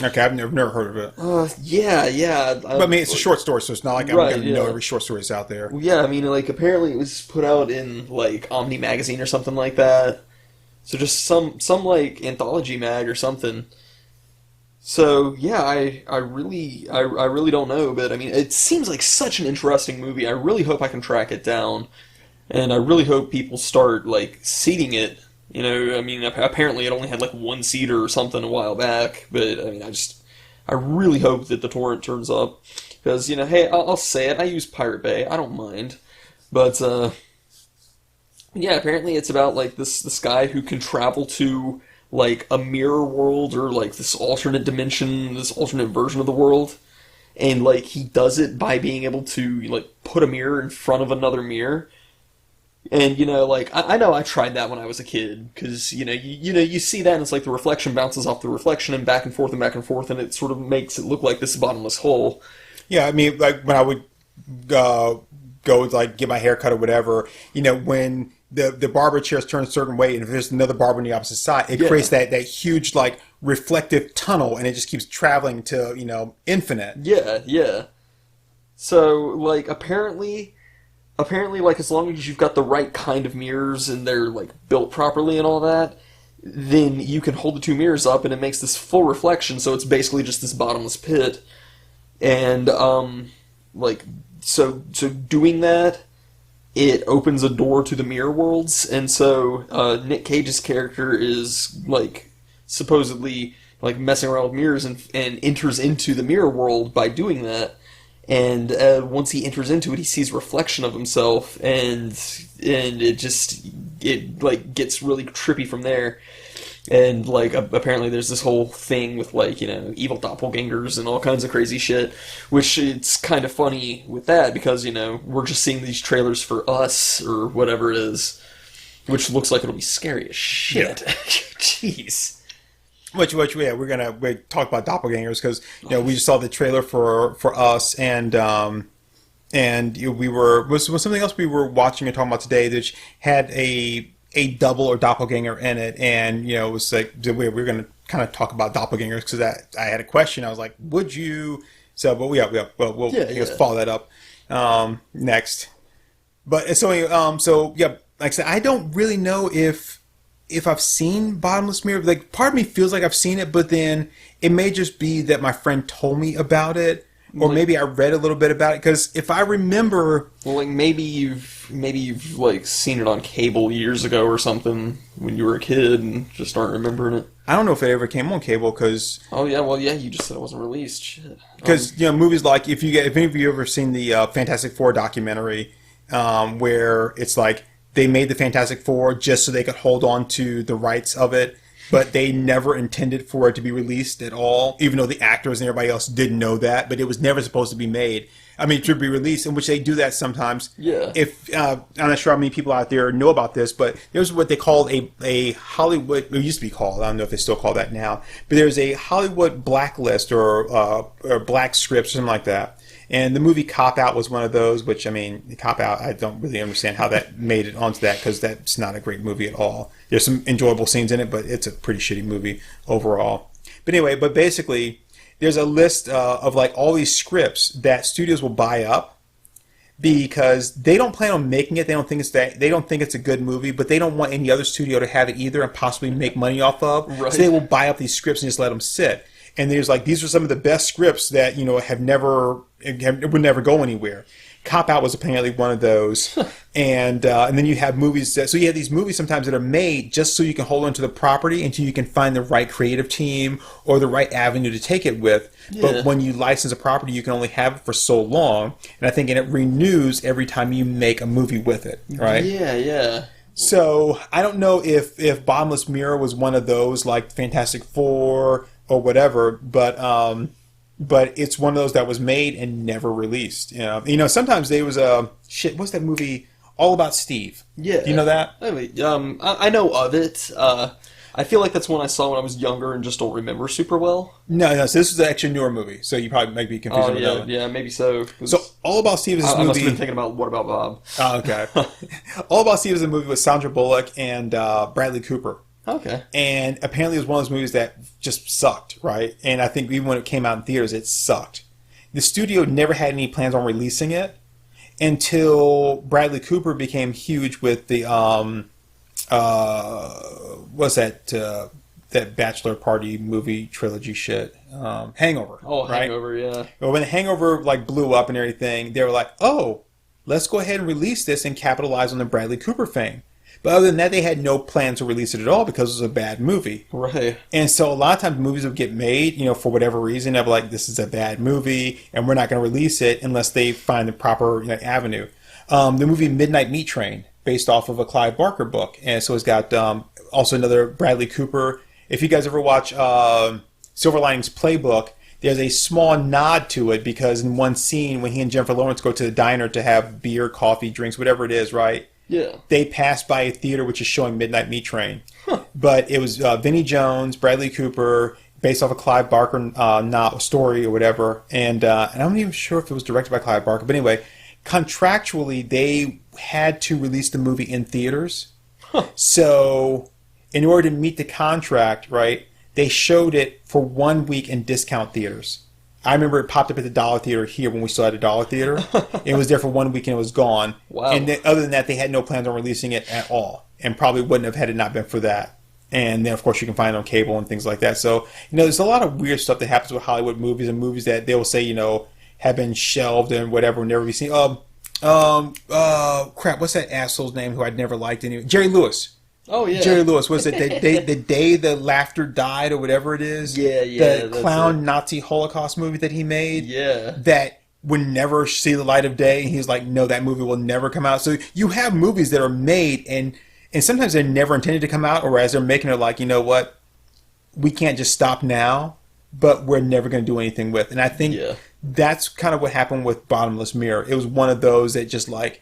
Okay, I've never heard of it. Yeah. But I mean, it's a short story, so it's not like I'm going to know every short story that's out there. Well, yeah, I mean, like apparently it was put out in like Omni magazine or something like that. So just some like anthology mag or something. So yeah, I really don't know, but I mean, it seems like such an interesting movie. I really hope I can track it down, and I really hope people start like seeding it. I mean, apparently it only had like one seeder or something a while back, but I mean, I really hope that the torrent turns up because hey, I'll say it. I use Pirate Bay. I don't mind, but yeah, apparently it's about like this guy who can travel to like a mirror world or like this alternate dimension, this alternate version of the world, and like he does it by being able to like put a mirror in front of another mirror. And like I know I tried that when I was a kid because you see that and it's like the reflection bounces off the reflection and back and forth and it sort of makes it look like this bottomless hole. Yeah, I mean, like when I would go like get my hair cut or whatever, when the barber chairs turn a certain way and if there's another barber on the opposite side, it creates that huge like reflective tunnel and it just keeps traveling to infinite. Yeah. So like apparently like as long as you've got the right kind of mirrors and they're like built properly and all that, then you can hold the two mirrors up and it makes this full reflection, so it's basically just this bottomless pit. And like so doing that, it opens a door to the mirror worlds, and so Nic Cage's character is like supposedly like messing around with mirrors and enters into the mirror world by doing that. And once he enters into it, he sees a reflection of himself, and it like gets really trippy from there. And like apparently there's this whole thing with like, you know, evil doppelgangers and all kinds of crazy shit, which it's kind of funny with that because, you know, we're just seeing these trailers for Us or whatever it is, which looks like it'll be scary as shit. Yeah. Jeez. Which yeah, we talk about doppelgangers because, you know, we just saw the trailer for Us, and we was something else we were watching and talking about today that had a double or doppelganger in it, and, you know, it was like we were going to kind of talk about doppelgangers because I had a question. I was like, would you? So, but we'll follow that up next. But so yeah, like I said, I don't really know if I've seen Bottomless Mirror. Like, part of me feels like I've seen it, but then it may just be that my friend told me about it, or maybe I read a little bit about it. Because if I remember, well, like maybe you've like seen it on cable years ago or something when you were a kid and just aren't remembering it. I don't know if it ever came on cable because. Oh yeah, well yeah, you just said it wasn't released. Shit. Because you know, movies like if any of you ever seen the Fantastic Four documentary, where it's like, they made the Fantastic Four just so they could hold on to the rights of it, but they never intended for it to be released at all, even though the actors and everybody else didn't know that, but it was never supposed to be made. I mean, to be released, in which they do that sometimes. Yeah. If I'm not sure how many people out there know about this, but there's what they called a Hollywood, it used to be called, I don't know if they still call that now, but there's a Hollywood blacklist or black scripts, something like that. And the movie Cop Out was one of those, which, I mean, Cop Out, I don't really understand how that made it onto that, because that's not a great movie at all. There's some enjoyable scenes in it, but it's a pretty shitty movie overall. But anyway, basically, there's a list of like all these scripts that studios will buy up because they don't plan on making it. They don't think it's a good movie, but they don't want any other studio to have it either and possibly make money off of. Right. So they will buy up these scripts and just let them sit. And there's like, these are some of the best scripts that, you know, would never go anywhere. Cop Out was apparently one of those. And then you have movies so you have these movies sometimes that are made just so you can hold on to the property until you can find the right creative team or the right avenue to take it with. Yeah. But when you license a property, you can only have it for so long. And I think it renews every time you make a movie with it, right? Yeah, yeah. So I don't know if Bottomless Mirror was one of those, like Fantastic Four or whatever, but it's one of those that was made and never released. You know, sometimes there was what's that movie? All About Steve. Yeah. Do you know that? I know of it. I feel like that's one I saw when I was younger and just don't remember super well. No. So this is actually a newer movie, so you probably might be confused with that one. Yeah, maybe so. So All About Steve is this movie. I must have been thinking about What About Bob? Oh, okay. All About Steve is a movie with Sandra Bullock and Bradley Cooper. Okay. And apparently it was one of those movies that just sucked, right? And I think even when it came out in theaters, it sucked. The studio never had any plans on releasing it until Bradley Cooper became huge with the what's that bachelor party movie trilogy shit? Hangover. Oh, right? Hangover, yeah. But when the Hangover like blew up and everything, they were like, oh, let's go ahead and release this and capitalize on the Bradley Cooper fame. But other than that, they had no plan to release it at all because it was a bad movie. Right. And so a lot of times movies would get made, you know, for whatever reason. They'll be like, this is a bad movie, and we're not going to release it unless they find the proper, you know, avenue. The movie Midnight Meat Train, based off of a Clive Barker book. And so it's got also another Bradley Cooper. If you guys ever watch Silver Linings Playbook, there's a small nod to it because in one scene when he and Jennifer Lawrence go to the diner to have beer, coffee, drinks, whatever it is, right? Yeah. They passed by a theater which is showing Midnight Meat Train. Huh. But it was Vinnie Jones, Bradley Cooper, based off a Clive Barker story or whatever. And I'm not even sure if it was directed by Clive Barker. But anyway, contractually, they had to release the movie in theaters. Huh. So in order to meet the contract, right, they showed it for 1 week in discount theaters. I remember it popped up at the Dollar Theater here when we still had a Dollar Theater. It was there for 1 week and it was gone. Wow. And then, other than that, they had no plans on releasing it at all. And probably wouldn't have had it not been for that. And then, of course, you can find it on cable and things like that. So, you know, there's a lot of weird stuff that happens with Hollywood movies and movies that they will say, you know, have been shelved and whatever, will never be seen. Crap, what's that asshole's name who I'd never liked anyway? Jerry Lewis. Oh, yeah. Jerry Lewis, was it the day the laughter died or whatever it is? Yeah, The clown Nazi Holocaust movie that he made? Yeah. That would never see the light of day. And he's like, no, that movie will never come out. So you have movies that are made and sometimes they're never intended to come out, or as they're making it like, you know what, we can't just stop now, but we're never going to do anything with. And I think that's kind of what happened with Bottomless Mirror. It was one of those that just like,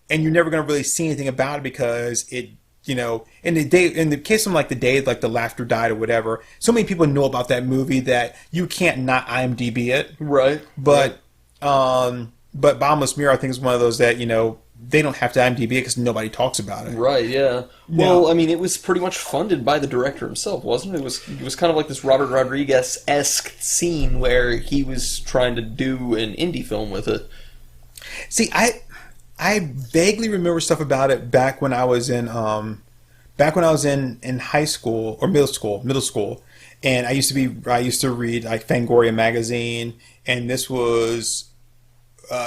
and you're never going to really see anything about it because it, you know, in the case of like the day like the laughter died or whatever, so many people know about that movie that you can't not IMDb it. Right. But Bottomless Mirror, I think, is one of those that, you know, they don't have to IMDb it because nobody talks about it. Right, yeah. Well, I mean, it was pretty much funded by the director himself, wasn't it? It was kind of like this Robert Rodriguez-esque scene where he was trying to do an indie film with it. See, I vaguely remember stuff about it back when I was in high school or middle school, and I used to read like Fangoria magazine, and this was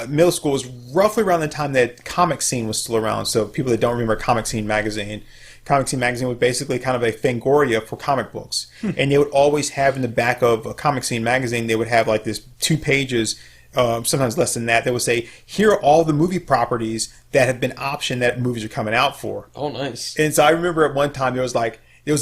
middle school was roughly around the time that Comic Scene was still around. So people that don't remember Comic Scene magazine was basically kind of a Fangoria for comic books, and they would always have in the back of a Comic Scene magazine, they would have like this 2 pages. Sometimes less than that, they would say, here are all the movie properties that have been optioned that movies are coming out for. Oh, nice. And so I remember at one time there was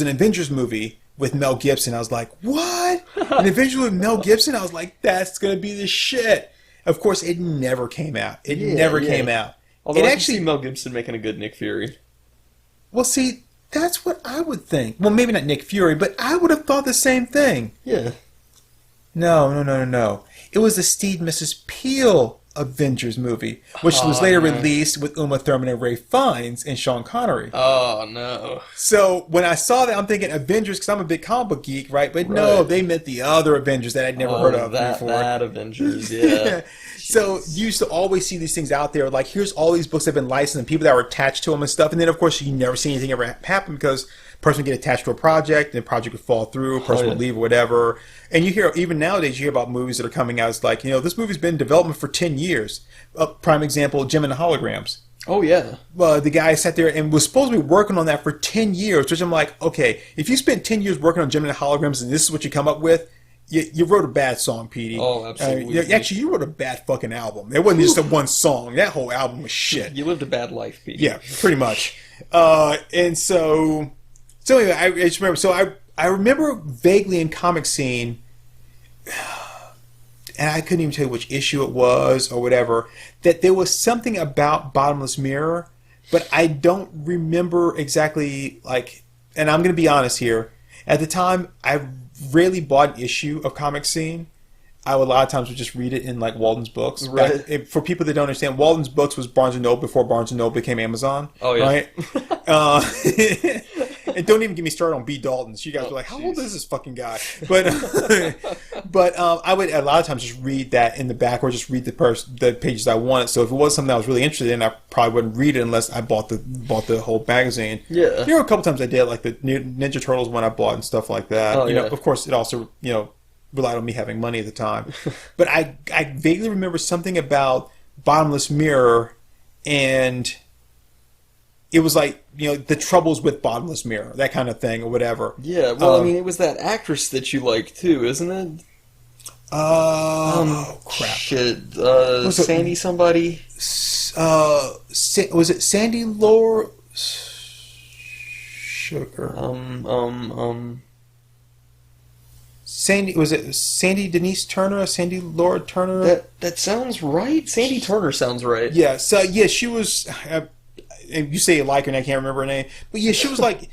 an Avengers movie with Mel Gibson. I was like, what? An Avengers with Mel Gibson? I was like, that's going to be the shit. Of course, it never came out. It never came out. Although I can see Mel Gibson making a good Nick Fury. Well, see, that's what I would think. Well, maybe not Nick Fury, but I would have thought the same thing. Yeah. No. It was the Steve Mrs. Peel Avengers movie, which was later released with Uma Thurman and Ray Fiennes and Sean Connery. Oh, no. So when I saw that, I'm thinking Avengers because I'm a big comic book geek, right? But no, they meant the other Avengers that I'd never heard of before. That Avengers, yeah. So you used to always see these things out there, like here's all these books that have been licensed and people that were attached to them and stuff. And then, of course, you never see anything ever happen because a person would get attached to a project and the project would fall through, a person would leave or whatever. And you hear, even nowadays, you hear about movies that are coming out. It's like, you know, this movie's been in development for 10 years. Prime example, Jim and the Holograms. Oh, yeah. The guy sat there and was supposed to be working on that for 10 years, which I'm like, okay, if you spent 10 years working on Jim and the Holograms and this is what you come up with, you wrote a bad song, Petey. Oh, absolutely. Actually, you wrote a bad fucking album. It wasn't just a one song. That whole album was shit. You lived a bad life, Petey. Yeah, pretty much. And so anyway, I just remember. So I remember vaguely in Comic Scene, and I couldn't even tell you which issue it was or whatever, that there was something about Bottomless Mirror, but I don't remember exactly, like, and I'm going to be honest here. At the time, I rarely bought an issue of Comic Scene. I would a lot of times would just read it in like Walden's books. Right. For people that don't understand, Walden's books was Barnes & Noble before Barnes & Noble became Amazon. Oh, yeah. Right? And don't even get me started on B. Dalton's. You guys were like, how old is this fucking guy? But I would a lot of times just read that in the back or just read the pages I wanted. So if it was something I was really interested in, I probably wouldn't read it unless I bought the whole magazine. Yeah. There were a couple times I did, like the Ninja Turtles one I bought and stuff like that. Oh, you know, of course, it also, you know, relied on me having money at the time. But I vaguely remember something about Bottomless Mirror, and it was like, you know, the troubles with Bottomless Mirror, that kind of thing or whatever. Yeah, well, I mean, it was that actress that you like too, isn't it? Crap. Shit. Sandy somebody? Was it Sandy Lore? Sugar. Sandy, was it Sandy Denise Turner or Sandy Laura Turner? That sounds right. Sandy Turner sounds right. Yeah, so yeah, she was, you say you like her and I can't remember her name, but yeah, she was like,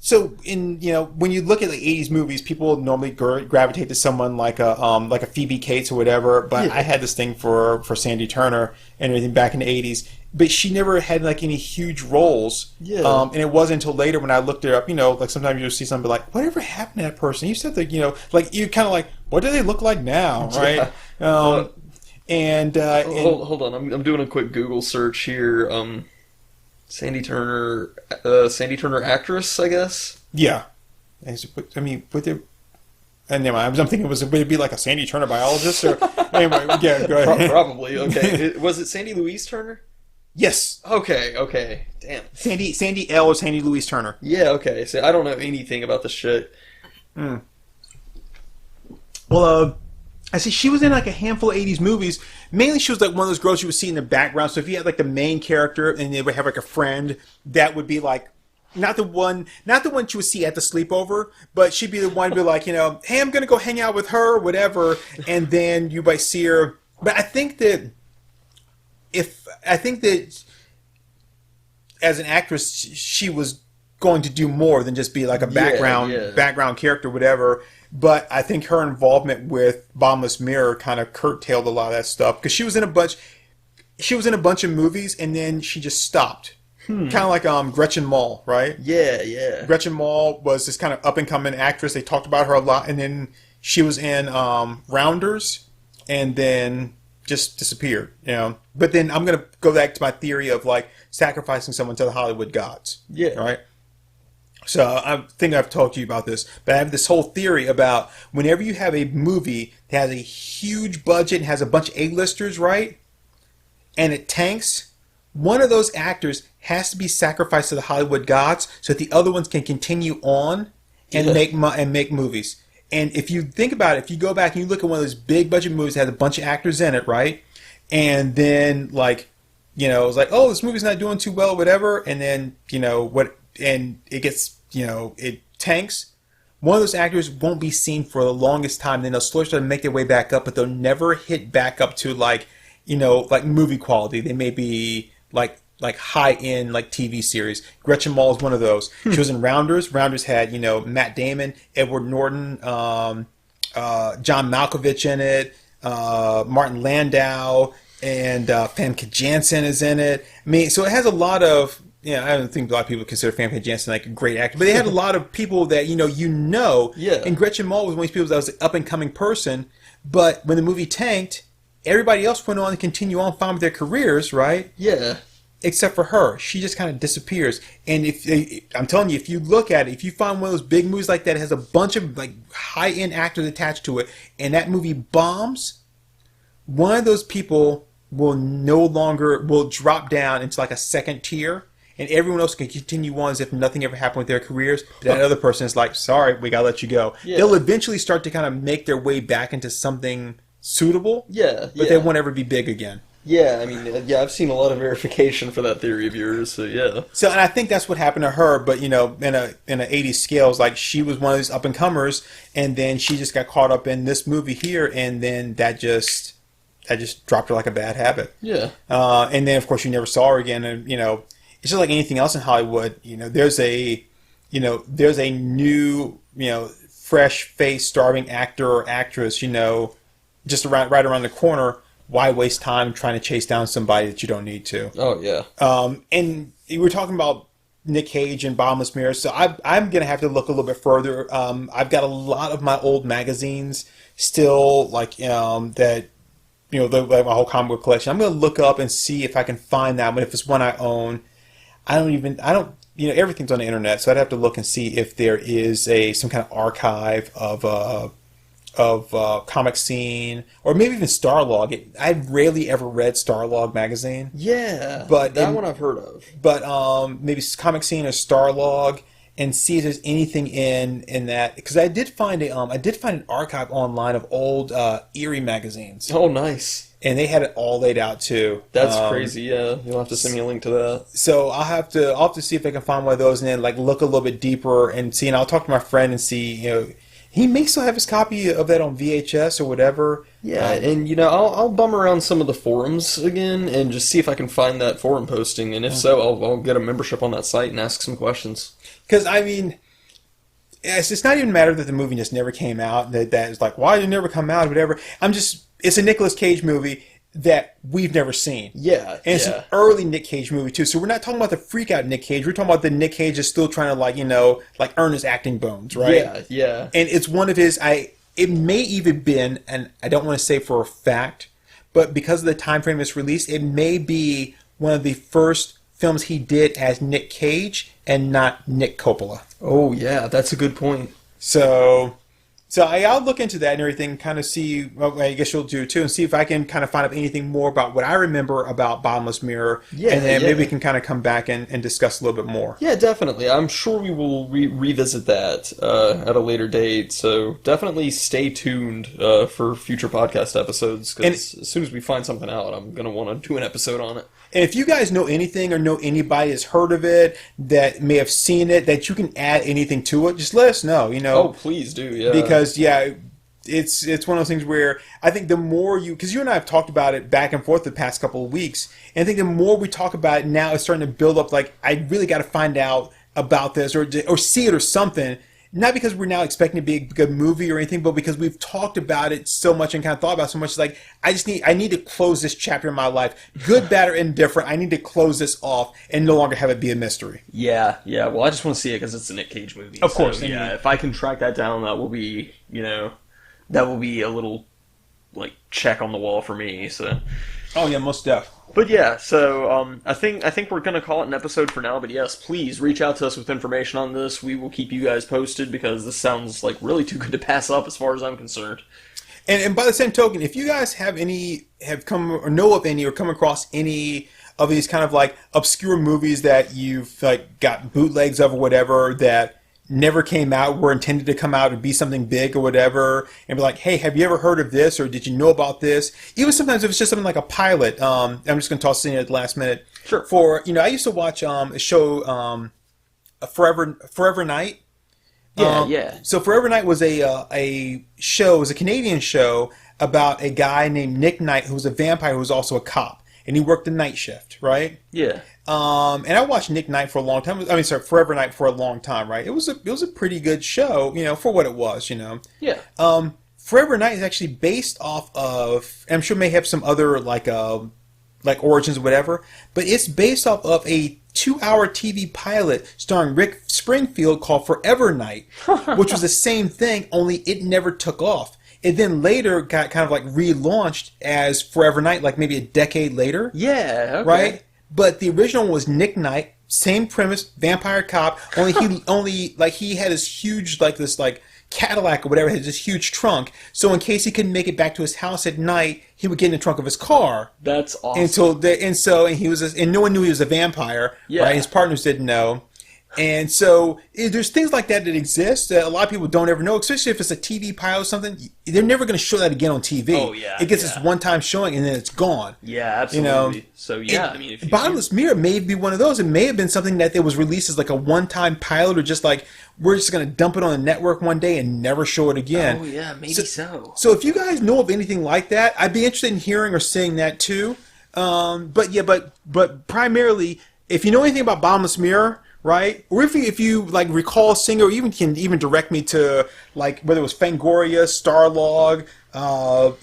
so in, you know, when you look at like 80s movies, people normally gravitate to someone like a Phoebe Cates or whatever, but yeah. I had this thing for Sandy Turner and everything back in the 80s, but she never had like any huge roles. Yeah. And it wasn't until later when I looked her up, you know, like sometimes you'll see somebody like, whatever happened to that person? You said that, you know, like you kind of like, what do they look like now, right? Yeah. And hold on, I'm doing a quick Google search here. Sandy Turner actress, I guess. Yeah, I mean, would there? And never mind, I'm thinking, would it be like a Sandy Turner biologist or anyway? Yeah, go ahead. Probably. Okay, was it Sandy Louise Turner? Yes. Okay. Damn. Sandy L or Sandy Louise Turner. Yeah. Okay. So I don't know anything about this shit. Well, I see she was in like a handful of 80s movies. Mainly she was like one of those girls you would see in the background. So if you had like the main character and they would have like a friend, that would be like not the one you would see at the sleepover, but she'd be the one to be like, hey, I'm gonna go hang out with her, whatever, and then you might see her. But I think that as an actress, she was going to do more than just be like a background character, whatever. But I think her involvement with Bottomless Mirror kind of curtailed a lot of that stuff because she was in a bunch of movies and then she just stopped. Kind of like Gretchen Mol, right? Yeah. Gretchen Mol was this kind of up and coming actress. They talked about her a lot, and then she was in Rounders, and then just disappeared. But then I'm gonna go back to my theory of like sacrificing someone to the Hollywood gods. Yeah. Right. So I think I've talked to you about this, but I have this whole theory about whenever you have a movie that has a huge budget and has a bunch of A-listers, right, and it tanks, one of those actors has to be sacrificed to the Hollywood gods so that the other ones can continue on and make movies. And if you think about it, if you go back and you look at one of those big budget movies that has a bunch of actors in it, right, and then it's like, oh, this movie's not doing too well, whatever, and then and it gets, it tanks. One of those actors won't be seen for the longest time. Then they'll slowly start to make their way back up, but they'll never hit back up to like movie quality. They may be like high end like TV series. Gretchen Mol is one of those. She was in Rounders. Rounders had Matt Damon, Edward Norton, John Malkovich in it, Martin Landau, and Famke Janssen is in it. I mean, so it has a lot of. I don't think a lot of people consider Famke Janssen like a great actor, but they had a lot of people that Yeah. And Gretchen Mol was one of these people that was an up and coming person. But when the movie tanked, everybody else went on to continue on fine with their careers, right? Yeah. Except for her, she just kind of disappears. And I'm telling you, if you look at it, if you find one of those big movies like that, it has a bunch of like high end actors attached to it, and that movie bombs, one of those people will drop down into like a second tier. And everyone else can continue on as if nothing ever happened with their careers. But that other person is like, sorry, we gotta let you go. Yeah. They'll eventually start to kind of make their way back into something suitable. But they won't ever be big again. Yeah, I mean, I've seen a lot of verification for that theory of yours, so yeah. So, and I think that's what happened to her, but in an 80s scale, like she was one of these up and comers, and then she just got caught up in this movie here, and then that just dropped her like a bad habit. Yeah. And then of course you never saw her again, and it's just like anything else in Hollywood. There's a new, fresh-faced starving actor or actress, just right around the corner. Why waste time trying to chase down somebody that you don't need to? Oh yeah. And we were talking about Nic Cage and Bottomless Mirror, so I'm gonna have to look a little bit further. I've got a lot of my old magazines still, like that. Like my whole comic book collection. I'm gonna look up and see if I can find that one. If it's one I own. I don't, everything's on the internet, so I'd have to look and see if there is some kind of archive of Comic Scene, or maybe even Starlog. I've rarely ever read Starlog magazine. Yeah, but that one I've heard of. But maybe Comic Scene or Starlog, and see if there's anything in that, because I did find an archive online of old Eerie magazines. Oh, nice. And they had it all laid out too. That's crazy. Yeah, you'll have to send me a link to that. So I'll have to see if I can find one of those, and then like look a little bit deeper and see. And I'll talk to my friend and see. He may still have his copy of that on VHS or whatever. Yeah, and I'll bum around some of the forums again and just see if I can find that forum posting. And if so, I'll get a membership on that site and ask some questions. Because I mean, it's not even a matter that the movie just never came out. That is like, why did it never come out or whatever. It's a Nicolas Cage movie that we've never seen. Yeah. And it's an early Nic Cage movie too. So we're not talking about the freak out Nic Cage. We're talking about the Nic Cage is still trying to earn his acting bones, right? Yeah. And it's one of his it may even been, and I don't want to say for a fact, but because of the time frame it's released, it may be one of the first films he did as Nic Cage and not Nick Coppola. Oh yeah, that's a good point. So So I'll look into that and everything, kind of see. Well, I guess you'll do too, and see if I can kind of find out anything more about what I remember about Bottomless Mirror. Yeah, and then yeah. maybe we can kind of come back and discuss a little bit more. Yeah, definitely. I'm sure we will revisit that at a later date. So definitely stay tuned for future podcast episodes. Because as soon as we find something out, I'm gonna want to do an episode on it. And if you guys know anything or know anybody has heard of it, that may have seen it, that you can add anything to it, just let us know. Oh, please do. Yeah. Because it's one of those things where I think the more because you and I have talked about it back and forth the past couple of weeks, and I think the more we talk about it now, it's starting to build up. Like, I really got to find out about this or see it or something. Not because we're now expecting to be a good movie or anything, but because we've talked about it so much and kind of thought about it so much. Like, I need to close this chapter in my life, good, bad, or indifferent. I need to close this off and no longer have it be a mystery. Yeah. Well, I just want to see it because it's a Nic Cage movie. Of course. Yeah. If I can track that down, that will be that will be a little like check on the wall for me. So. Oh yeah, most def. But yeah, so I think we're gonna call it an episode for now. But yes, please reach out to us with information on this. We will keep you guys posted because this sounds like really too good to pass up as far as I'm concerned. And by the same token, if you guys have come or know of any or come across any of these kind of like obscure movies that you've like got bootlegs of or whatever that never came out, were intended to come out and be something big or whatever, and be like, hey, have you ever heard of this or did you know about this? Even sometimes if it's just something like a pilot, I'm just going to toss it in at the last minute. Sure. For I used to watch a show, Forever Night. Yeah. So Forever Night was a show, it was a Canadian show about a guy named Nick Knight who was a vampire who was also a cop, and he worked the night shift, right? Yeah. And I watched Nick Knight for a long time. Forever Night for a long time, right? It was a pretty good show, for what it was, Yeah. Forever Night is actually based off of, and I'm sure it may have some other like origins or whatever, but it's based off of a 2-hour TV pilot starring Rick Springfield called Forever Night, which was the same thing, only it never took off. It then later got kind of like relaunched as Forever Night, like maybe a decade later. Yeah. Okay. Right? But the original was Nick Knight, same premise, vampire cop. Only he had this huge this Cadillac or whatever, had this huge trunk. So in case he couldn't make it back to his house at night, he would get in the trunk of his car. That's awesome. And he was, and no one knew he was a vampire. Yeah. Right? His partners didn't know. And so there's things like that exist that a lot of people don't ever know, especially if it's a TV pilot or something. They're never going to show that again on TV. Oh, yeah. It gets this one-time showing and then it's gone. Yeah, absolutely. So, yeah, if Bottomless Mirror may be one of those. It may have been something that was released as like a one-time pilot or just like, we're just going to dump it on the network one day and never show it again. Oh, yeah, maybe so. So if you guys know of anything like that, I'd be interested in hearing or seeing that too. But primarily, if you know anything about Bottomless Mirror, right? Or if you like recall seeing, or even can direct me to like whether it was Fangoria, Starlog,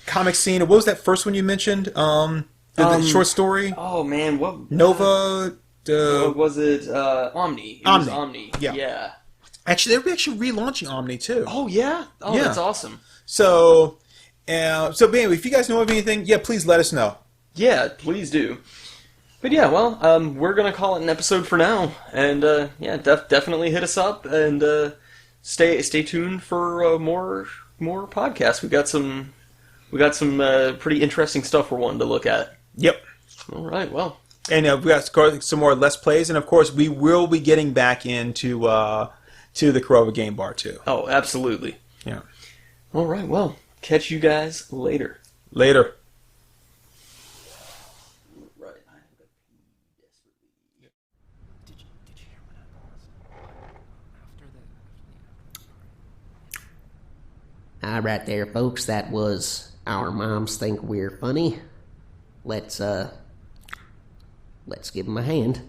Comic Scene, or what was that first one you mentioned? The short story. Oh man, what Nova? what was it? Omni. It was Omni. Yeah. Actually, they're actually relaunching Omni too. Oh yeah. Oh, Yeah. that's awesome. So anyway, if you guys know of anything, please let us know. Yeah, please do. But yeah, well, we're gonna call it an episode for now, and definitely hit us up and stay tuned for more podcasts. We got some pretty interesting stuff we're wanting to look at. Yep. All right, well, And we got some more Let's Plays, and of course we will be getting back into to the Korova Game Bar too. oh, absolutely. Yeah. All right, well, catch you guys later. Later. All right there, folks. That was Our Moms Think We're Funny. Let's give them a hand.